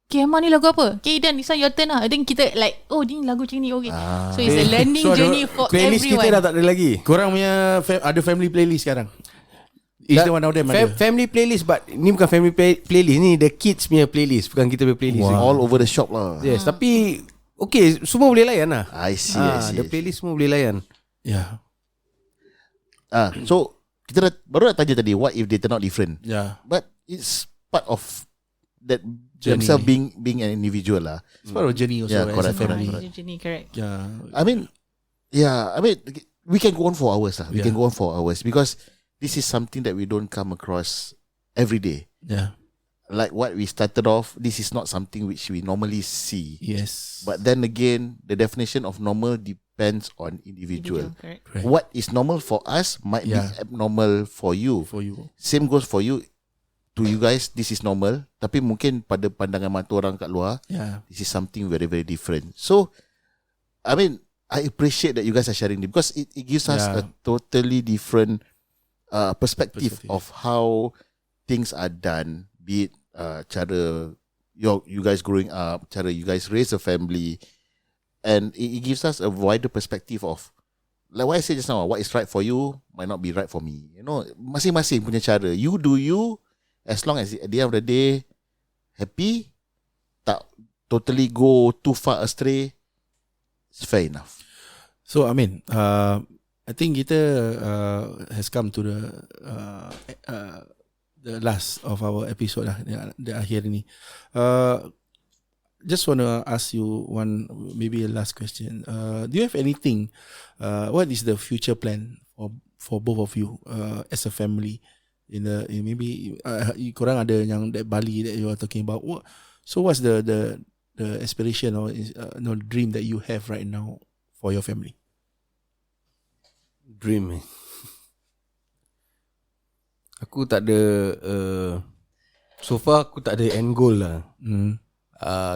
Speaker 6: Okay, Elma ni lagu apa? Okay, then this one your turn lah. Then kita like, oh ni lagu macam ni, okay. So it's a learning journey for
Speaker 7: playlist
Speaker 6: everyone.
Speaker 7: kita dah tak ada lagi.
Speaker 5: Korang punya ada family playlist sekarang? Is the one of them ada?
Speaker 7: Family playlist, but ni bukan family playlist, ni the kids punya playlist, bukan kita punya playlist.
Speaker 3: All over the shop lah.
Speaker 7: Yes, tapi okay, semua boleh layan lah.
Speaker 3: I see.
Speaker 7: The playlist semua boleh layan.
Speaker 5: Yeah.
Speaker 3: So kita baru nak tanya tadi, what if they turn out different?
Speaker 5: Yeah.
Speaker 3: But it's part of that
Speaker 5: Journey.
Speaker 3: themselves being an individual lah.
Speaker 5: It's part of journey also,
Speaker 3: Yeah,
Speaker 5: as
Speaker 3: correct,
Speaker 5: a family.
Speaker 6: Journey, correct.
Speaker 5: Yeah.
Speaker 3: I mean, we can go on for hours lah. We can go on for hours because this is something that we don't come across every day.
Speaker 5: Yeah.
Speaker 3: Like what we started off, this is not something which we normally see.
Speaker 5: Yes.
Speaker 3: But then again, the definition of normal depends on individual.
Speaker 6: Correct.
Speaker 5: Right.
Speaker 3: What is normal for us might be abnormal for you.
Speaker 5: For you.
Speaker 3: Same goes for you. To you guys, this is normal. Tapi mungkin pada pandangan mata orang kat luar, this is something very, very different. So, I mean, I appreciate that you guys are sharing this because it gives us a totally different perspective of how things are done. Be it cara you guys growing up, cara you guys raise a family, and it gives us a wider perspective of, like what I said just now, what is right for you might not be right for me. You know, masing-masing punya cara. You do you, as long as at the end of the day happy, tak totally go too far astray, it's fair enough.
Speaker 5: So Amin, I think kita has come to the last of our episode lah, the akhir ni. Just want to ask you one, maybe a last question. Do you have anything? What is the future plan for both of you as a family? In maybe korang ada yang that Bali that you are talking about. So what's the aspiration or dream that you have right now for your family?
Speaker 7: Dream. Aku tak ada so far aku tak ada end goal lah.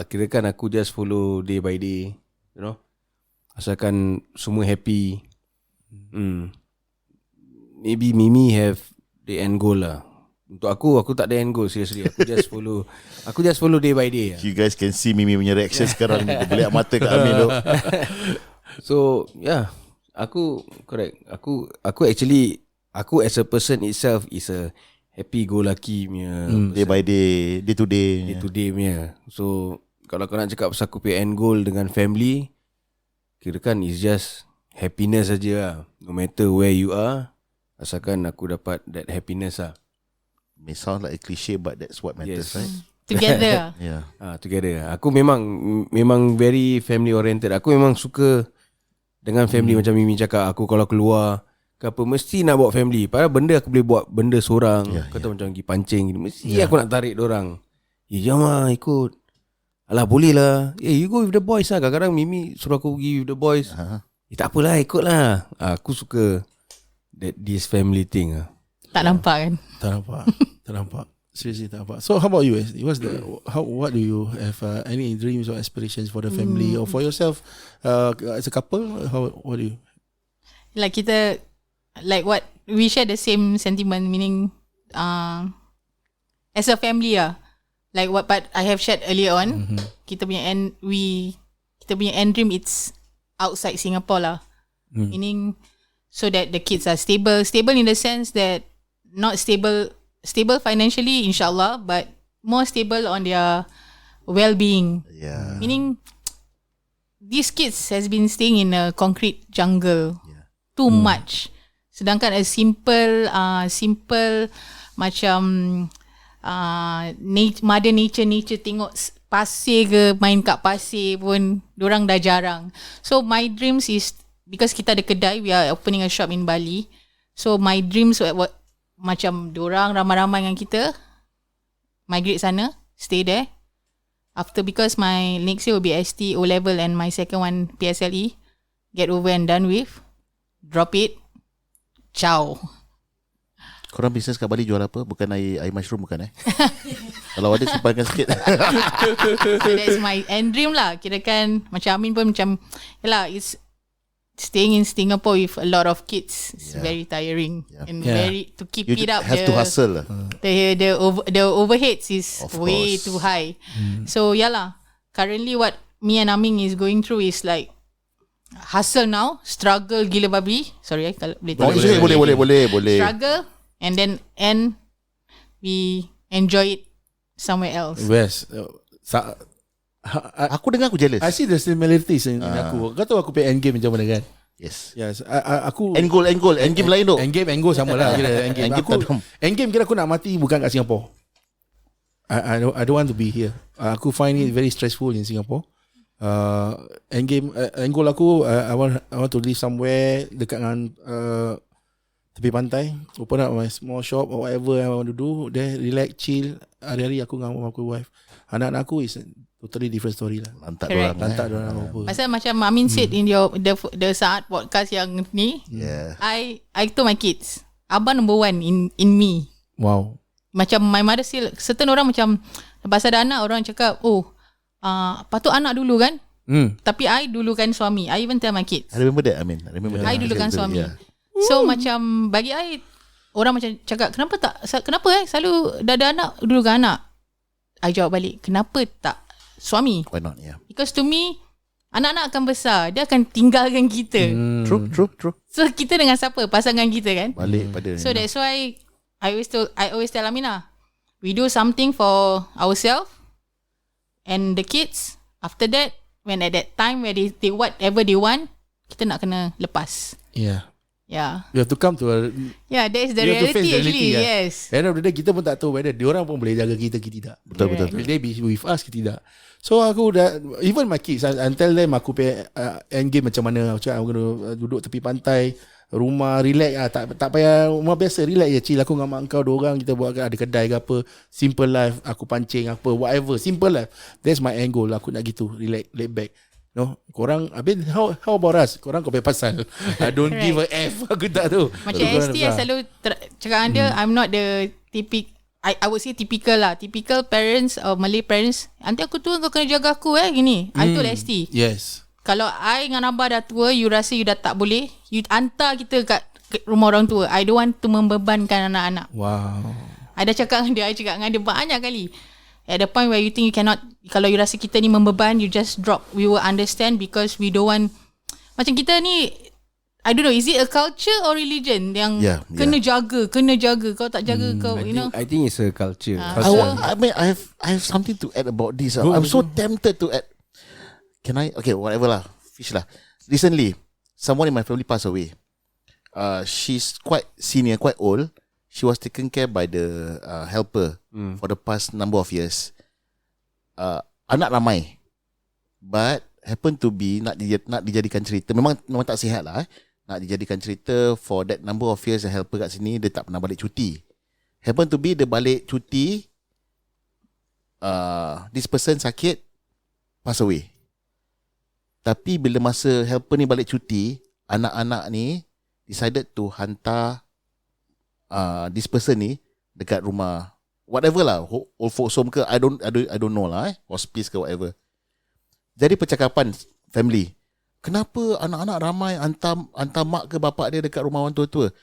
Speaker 7: Kirakan aku just follow day by day, you know. Asalkan semua happy. Maybe Mimi have the end goal lah. Untuk aku tak ada end goal, seriously. Aku just follow day by day lah.
Speaker 3: You guys can see Mimi punya reaction sekarang ni. Dia beliak mata kat Amin tu.
Speaker 7: So yeah, aku correct. Aku actually, aku as a person itself is a happy go lucky punya
Speaker 3: Day by day, day to day.
Speaker 7: day to day punya. So kalau kau nak cakap pasal aku punya end goal dengan family, kirakan is just happiness saja lah. No matter where you are, asalkan aku dapat that happiness lah.
Speaker 3: May sound like a cliche, but that's what matters, right?
Speaker 6: Together.
Speaker 3: Yeah.
Speaker 7: Together. Aku memang very family oriented. Aku memang suka dengan family. Macam Mimi cakap, aku kalau keluar ke apa, mesti nak bawa family. Padahal benda aku boleh buat benda seorang. Kata macam pergi pancing, mesti aku nak tarik dorang. Jom lah ikut. Alah boleh lah. You go with the boys lah. Kadang-kadang Mimi suruh aku pergi with the boys. Tak apalah, ikut lah. Aku suka this family thing lah.
Speaker 6: Tak nampak kan?
Speaker 5: Tak nampak. Seriously tak nampak. So how about you? What do you have? Any dreams or aspirations for the family or for yourself as a couple? What do you?
Speaker 6: Like kita, like what we share the same sentiment, meaning as a family lah. Like what but I have shared earlier on, kita punya end dream it's outside Singapore lah. Meaning so that the kids are stable in the sense that not stable financially, inshallah, but more stable on their well-being.
Speaker 3: Yeah.
Speaker 6: Meaning these kids has been staying in a concrete jungle too much. Sedangkan a simple macam mother nature tengok pasir ke, main kat pasir pun dorang dah jarang. So my dreams is, because kita ada kedai, we are opening a shop in Bali. So my dreams macam dorang ramai-ramai dengan kita migrate sana, stay there. After, because my next year will be ST O level and my second one PSLE, get over and done with, drop it, ciao.
Speaker 3: Korang bisnes kat Bali jual apa? Bukan air mushroom bukan Kalau ada simpankan sikit.
Speaker 6: So that's my end dream lah. Kirakan macam Amin pun macam, yalah, it's staying in Singapore with a lot of kids. It's very tiring and very to keep
Speaker 3: You
Speaker 6: it up.
Speaker 3: have to hustle.
Speaker 6: The overheads is
Speaker 3: Of
Speaker 6: way
Speaker 3: course.
Speaker 6: too high. So yalah, currently what me and Amin is going through is like hustle now, struggle gila babi. Sorry, kalau boleh. Struggle and then we enjoy it somewhere else.
Speaker 5: West.
Speaker 3: Aku dengar aku jealous.
Speaker 5: I see the similarities in aku. Kau tahu aku play end game macam mana kan?
Speaker 3: Yes.
Speaker 5: Aku
Speaker 3: End goal. End game lain tu.
Speaker 5: end game sama lah. Kira end game. End game kira aku nak mati bukan kat Singapore. I don't want to be here. Aku find it very stressful in Singapore. End goal aku, I want to live somewhere dekat dengan tepi pantai, open up my small shop or whatever I want to do, then relax, chill. Hari-hari aku dengan aku wife. Anak-anak aku is totally different story lah.
Speaker 3: Lantak
Speaker 6: Correct.
Speaker 3: dorang.
Speaker 5: Lantak dorang apa.
Speaker 6: Pasal macam Amin said in the saat podcast yang ni,
Speaker 3: Yeah.
Speaker 6: I told my kids, abang number one in me.
Speaker 5: Wow.
Speaker 6: Macam my mother still, certain orang macam lepas ada anak, orang cakap, patut anak dulu kan, tapi I dulukan suami. I even tell my kids,
Speaker 3: I remember that, Amin. I remember that.
Speaker 6: I dulukan suami.
Speaker 3: Yeah.
Speaker 6: So macam bagi I, orang macam cakap, kenapa selalu dah ada anak dulukan anak. I jawab balik, kenapa tak suami?
Speaker 3: Why not? Yeah.
Speaker 6: Because to me, anak-anak akan besar, dia akan tinggalkan kita.
Speaker 3: True.
Speaker 6: So kita dengan siapa? Pasangan kita kan.
Speaker 3: Balik pada.
Speaker 6: So that's why I always tell Aminah, we do something for ourselves and the kids. After that, when at that time where they whatever they want, kita nak kena lepas.
Speaker 5: Yeah.
Speaker 6: Yeah.
Speaker 5: You have to come to a
Speaker 6: Yeah, that is the
Speaker 5: you have to face
Speaker 6: reality
Speaker 5: the
Speaker 6: actually.
Speaker 5: reality,
Speaker 6: Yes.
Speaker 5: End of the day kita pun tak tahu whether diorang pun boleh jaga kita ke tidak.
Speaker 3: Betul.
Speaker 5: Will they be with us ke tidak? So aku dah, even my kids, I tell them aku pay end game macam mana. Aku cakap aku kena duduk tepi pantai, rumah relax lah, tak payah rumah biasa, relax je, chill. Aku dengan mak kau, 2 orang kita buat ada kedai ke apa, simple life, aku pancing apa, whatever, simple life. That's my end goal. Aku nak gitu, relax, laid back. No, korang, how about us? Korang kau pay pasal. I don't give a F. Aku tak tahu.
Speaker 6: Macam ST I selalu cakap dengan dia, I'm not the I would say typical parents or Malay parents. Nanti aku tua kau kena jaga aku gini. I told ST.
Speaker 5: Yes.
Speaker 6: Kalau I dengan Abah dah tua, you rasa you dah tak boleh, you hantar kita kat rumah orang tua. I don't want to membebankan anak-anak.
Speaker 5: Wow.
Speaker 6: I dah cakap dengan dia banyak kali. At the point where you think you cannot, kalau you rasa kita ni membeban, you just drop. We will understand because we don't want, macam kita ni, I don't know, is it a culture or religion yang kena jaga. Kau tak jaga kau, you know.
Speaker 7: I think it's a culture.
Speaker 3: I have something to add about this. I'm so tempted to add. Can I? Okay, whatever lah. Fish lah. Recently, someone in my family passed away. She's quite senior, quite old. She was taken care by the helper for the past number of years. Anak ramai, but happen to be nak dijadikan cerita. Memang tak sihat lah. Nak dijadikan cerita for that number of years. The helper kat sini, dia tak pernah balik cuti. Happen to be dia balik cuti, this person sakit, pass away. Tapi bila masa helper ni balik cuti, anak-anak ni decided to hantar this person ni dekat rumah, whatever lah, old folks home ke, I don't know lah, hospice ke whatever. Jadi percakapan family, kenapa anak-anak ramai hantar mak ke bapak dia dekat rumah orang tua-tua?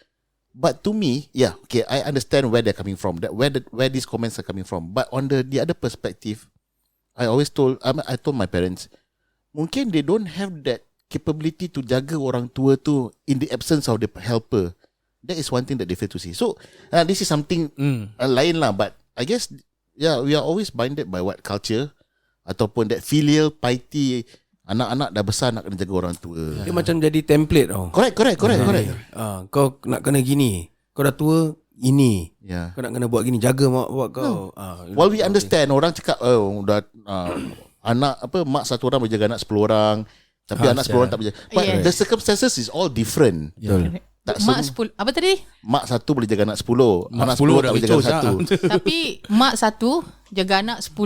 Speaker 3: But to me, okay, I understand where they're coming from, that where these comments are coming from. But on the other perspective, I told my parents, mungkin they don't have that capability to jaga orang tua tu in the absence of the helper. That is one thing that they fail to see. So this is something lain lah. But I guess we are always binded by what culture ataupun that filial piety. Anak-anak dah besar nak kena jaga orang tua.
Speaker 7: Dia macam jadi template tau.
Speaker 3: Correct.
Speaker 7: Kau nak kena gini. Kau dah tua ini.
Speaker 3: Yeah.
Speaker 7: Kau nak kena buat gini. Jaga mak buat kau.
Speaker 3: While we understand orang cakap dah anak mak satu orang boleh jaga anak 10 orang. Tapi anak 10 orang tak boleh jaga. But the circumstances is all different.
Speaker 7: Betul.
Speaker 6: Mak 10. Apa tadi?
Speaker 3: Mak satu boleh jaga anak 10. Anak 10 tak boleh jaga satu.
Speaker 6: Tapi mak satu jaga anak 10,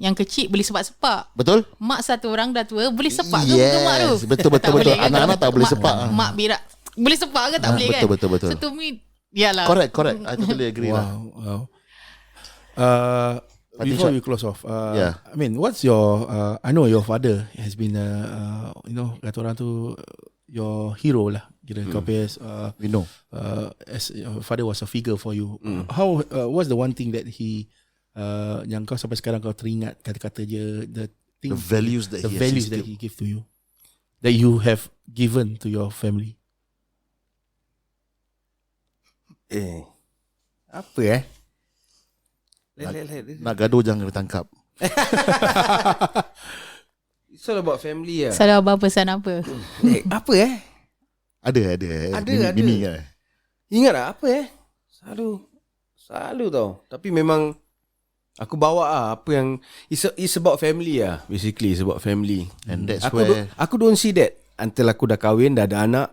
Speaker 6: yang kecil boleh sepak-sepak.
Speaker 3: Betul?
Speaker 6: Mak satu orang dah tua boleh sepak ke muka mak tu?
Speaker 3: Betul. Anak-anak tak boleh sepak.
Speaker 6: Mak berak boleh sepak ke tak boleh kan?
Speaker 3: Betul.
Speaker 6: So to me, yalah.
Speaker 3: Correct. I totally agree lah.
Speaker 5: Wow. Before we close off, I mean, what's your? I know your father has been, kata orang tu your hero lah. Kira kau
Speaker 3: we know.
Speaker 5: As your father was a figure for you. How? What's the one thing that he, yang kau sampai sekarang kau teringat kata-kata dia, the
Speaker 3: values that
Speaker 5: he give to you, that you have given to your family.
Speaker 7: Apa
Speaker 3: Nak gaduh jangan kena tangkap.
Speaker 7: It's all about family lah.
Speaker 6: Salah apa pesan apa?
Speaker 7: Apa
Speaker 3: Ada. Mimi kan.
Speaker 7: Ingat tak apa Selalu tau. Tapi memang aku bawa apa yang it's about family lah. Basically it's about family.
Speaker 3: And that's where
Speaker 7: aku don't see that until aku dah kahwin, dah ada anak.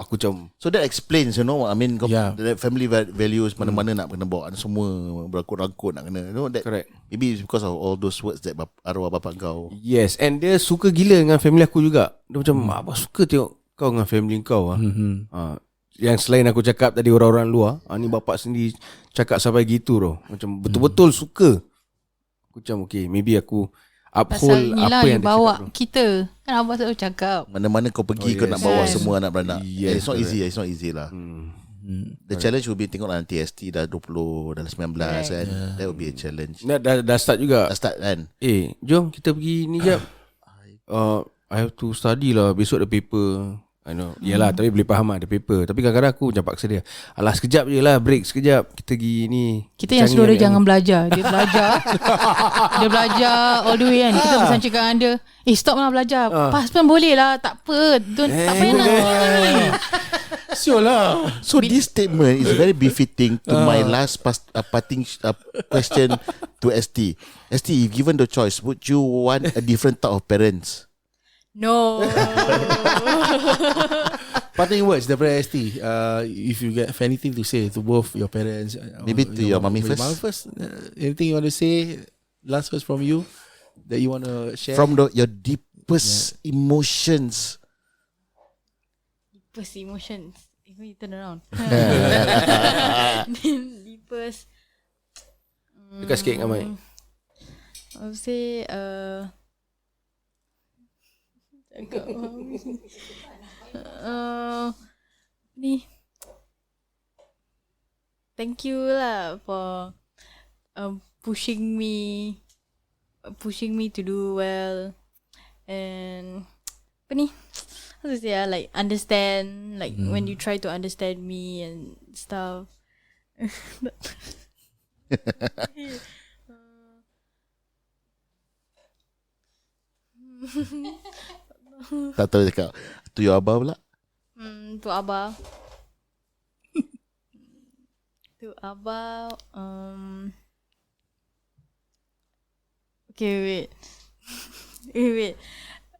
Speaker 7: Aku macam,
Speaker 3: so that explains, I mean, that family values, mana-mana nak kena bawa semua berakut-rakut nak kena, that
Speaker 7: correct.
Speaker 3: Maybe it's because of all those words that arwah bapak kau.
Speaker 7: Yes, and dia suka gila dengan family aku juga. Dia macam, abang suka tengok kau dengan family kau. Yang selain aku cakap tadi orang-orang luar, ni bapak sendiri cakap sampai gitu tau. Macam betul-betul suka. Aku macam, okay, maybe aku uphold apa yang dia
Speaker 6: bawa
Speaker 7: cakap
Speaker 6: kita. Kan abang selalu cakap,
Speaker 3: mana-mana kau pergi, kau nak bawa semua anak beranak.
Speaker 7: Yes,
Speaker 3: It's not easy lah. The challenge will be, tengok lah nanti ST dah 20, dah 19 kan. That will be a challenge.
Speaker 7: Dah start juga.
Speaker 3: Dah start kan.
Speaker 7: Jom kita pergi ni jap. I have to study lah. Besok ada paper. I know. Yalah, tapi boleh faham ada paper. Tapi kadang-kadang aku macam paksa dia. Alah, sekejap je lah, break sekejap. Kita pergi ni.
Speaker 6: kita yang suruh dia jangan belajar. Dia belajar. Dia belajar all the way kan. Kita pesan cakap dengan dia, stop lah belajar. Pas pun boleh lah. Tak apa. Tak payah nak ni.
Speaker 5: Sure lah.
Speaker 3: So this statement is very befitting to my last parting question to ST. ST, if given the choice, would you want a different type of parents?
Speaker 4: No.
Speaker 5: Parting words daripada ST. If you have anything to say to both your parents,
Speaker 3: Maybe to your mommy first.
Speaker 5: Anything you want to say? Last words from you that you want to share
Speaker 3: From your deepest emotions.
Speaker 4: Deepest emotions. Even you turn around. Deepest.
Speaker 7: Dekat sikit dengan mic.
Speaker 4: I would say ni, thank you lah for pushing me to do well, and apa ni, how to say like understand, like when you try to understand me and stuff.
Speaker 3: Tak tahu cakap. To your abah pula.
Speaker 4: To Abah. To Abah. Okay, wait.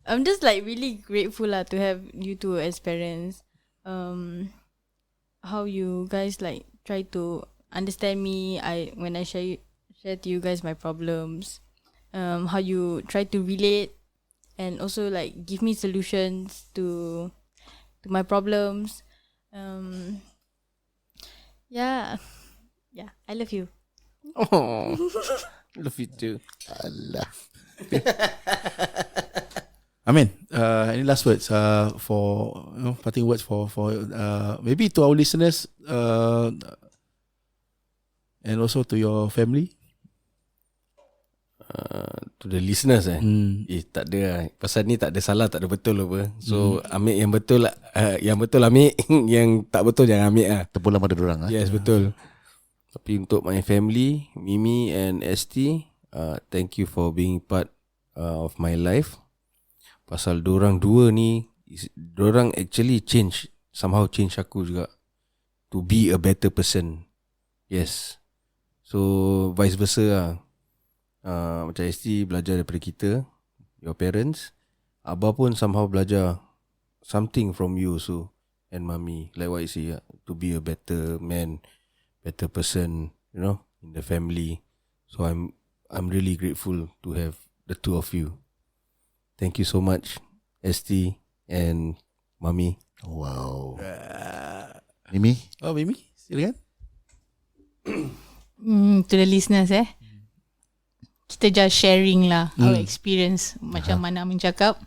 Speaker 4: I'm just like really grateful lah to have you two as parents. How you guys like try to understand me. When I share to you guys my problems. How you try to relate and also like give me solutions to my problems. Yeah, I love you.
Speaker 7: Oh, love you too.
Speaker 3: Alah.
Speaker 5: Amin, any last words for parting words for maybe to our listeners and also to your family?
Speaker 7: To the listeners tak ada lah. Pasal ni tak ada salah, tak ada betul apa. So ambil yang betul lah, yang betul ambil, yang tak betul jangan ambil lah.
Speaker 3: Terpulang pada dorang.
Speaker 7: Yes, betul. Tapi untuk my family, Mimi and ST, thank you for being part of my life. Pasal dorang dua ni, dorang actually somehow change aku juga to be a better person. Yes. So vice versa lah. Macam ST belajar daripada kita, your parents. Abah pun somehow belajar something from you also, and mommy, like what you say, to be a better man, better person, you know, in the family. So I'm really grateful to have the two of you. Thank you so much, ST and mommy.
Speaker 3: Wow. Mimi?
Speaker 5: Oh, Mimi, silakan.
Speaker 6: To the listeners, kita just sharing lah our experience. Macam mana Amin cakap,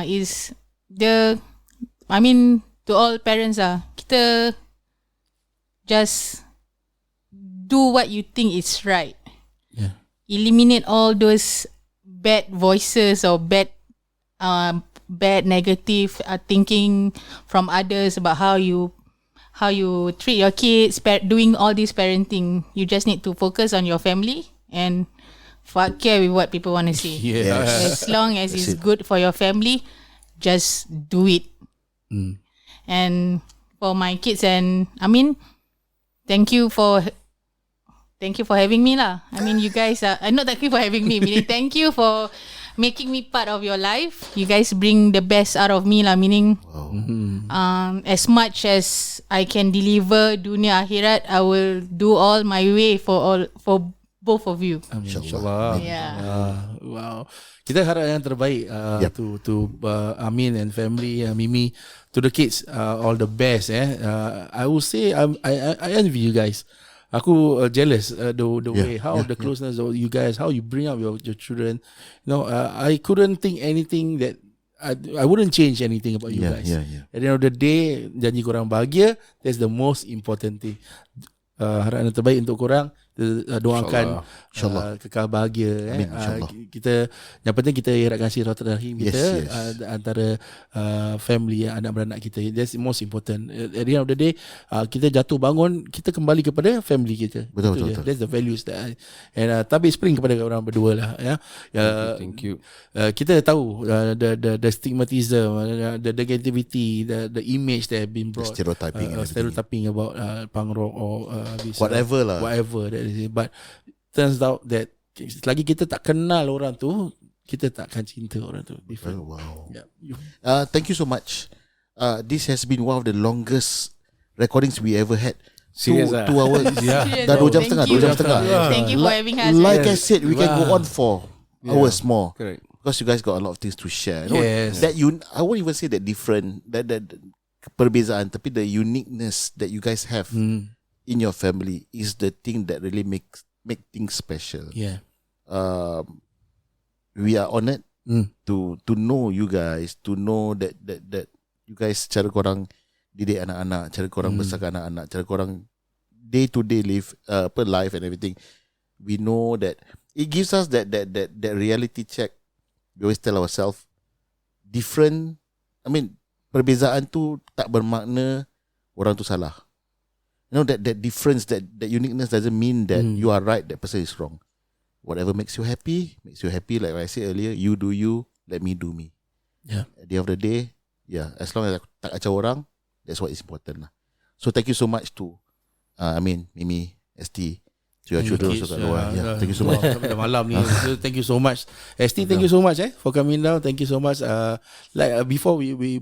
Speaker 6: is to all parents kita just do what you think is right. Eliminate all those bad voices or bad negative thinking from others about how you treat your kids, doing all this parenting. You just need to focus on your family and fuck care with what people want to say. As long as it's good for your family, just do it. And for my kids and thank you for having me lah. You guys not thank you for having me, meaning thank you for making me part of your life. You guys bring the best out of me lah, meaning as much as I can deliver dunia akhirat, I will do all my way for both of you.
Speaker 5: InsyaAllah. Wow. Kita harap yang terbaik to Amin and family, Mimi, to the kids, all the best. I will say I envy you guys. Aku jealous the way how the closeness of you guys, how you bring up your children. I couldn't think anything that I wouldn't change anything about you guys. At the end of the day, janji korang bahagia. That's the most important thing. Harap yang terbaik untuk korang. Doakan InsyaAllah kekal bahagia. Kita yang penting kita eratkan silaturahim kita antara family, anak beranak kita. That's the most important. At the end of the day, kita jatuh bangun, kita kembali kepada family kita. Betul. That's the values that tapi spring kepada orang berdua lah.
Speaker 7: Thank you.
Speaker 5: Kita tahu the stigmatism, the negativity, the image that have been brought, stereotyping about punk rock or this,
Speaker 3: whatever
Speaker 5: that is. But turns out that selagi kita tak kenal orang tu, kita tak akan cinta orang tu.
Speaker 3: Wow. Thank you so much. This has been one of the longest recordings we ever had. 2 hours. Dah 2 jam setengah.
Speaker 6: Thank you for having us.
Speaker 3: Like I said, we can go on for hours more.
Speaker 7: Correct.
Speaker 3: Because you guys got a lot of things to share.
Speaker 5: That
Speaker 3: I won't even say that different, that perbezaan, tapi the uniqueness that you guys have in your family is the thing that really make things special. We are honored to know you guys, to know that you guys, cara korang didik anak-anak, cara korang besarkan anak-anak, cara korang day to day live and everything. We know that it gives us that reality check. We always tell ourselves different. Perbezaan tu tak bermakna orang tu salah. That difference, that uniqueness doesn't mean that you are right, that person is wrong. Whatever makes you happy. Like I said earlier, you do you, let me do me. At the end of the day, as long as aku tak kacau orang, that's what is important lah. So thank you so much to Amin, Mimi, ST, to your children also kat luar. Thank you so much.
Speaker 5: Dah malam ni. So thank you so much. ST, thank you so much for coming down. Thank you so much. Before we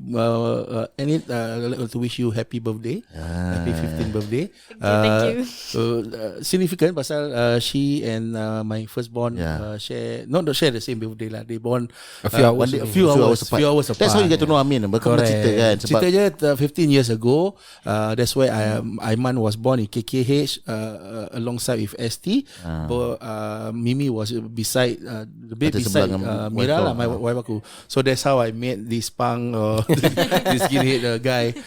Speaker 5: end it, I'd like to wish you happy birthday. Happy 15th birthday.
Speaker 4: Thank you.
Speaker 5: Significant pasal she and my firstborn share the same birthday lah. They born
Speaker 7: a few hours
Speaker 5: apart.
Speaker 3: That's how you get to know Amin. Berkata cerita kan.
Speaker 5: Cerita je 15 years ago. That's why Aiman was born in KKH alongside with with ST. But Mimi was beside
Speaker 3: Ada
Speaker 5: beside
Speaker 3: sebelah dengan
Speaker 5: Mira
Speaker 3: wife
Speaker 5: lah, my wife aku. So that's how I met this punk this skinhead guy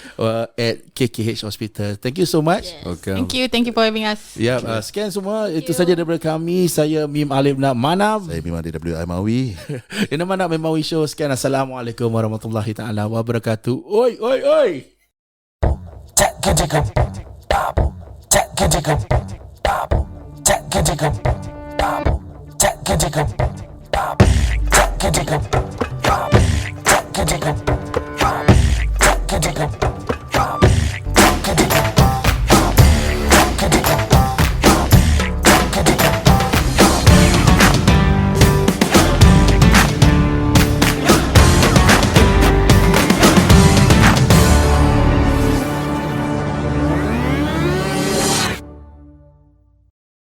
Speaker 5: at KKH Hospital. Thank you so much.
Speaker 7: Okay.
Speaker 6: Thank you for having us.
Speaker 5: Ya, sekian semua. Itu saja daripada kami. Saya Mim Alim nak Manab.
Speaker 3: Saya memang DWI Mawi.
Speaker 5: Ini Manab Memawi Show. Sekian. Assalamualaikum warahmatullahi taala wabarakatuh. Oi, oi, oi.
Speaker 1: Kehidupan.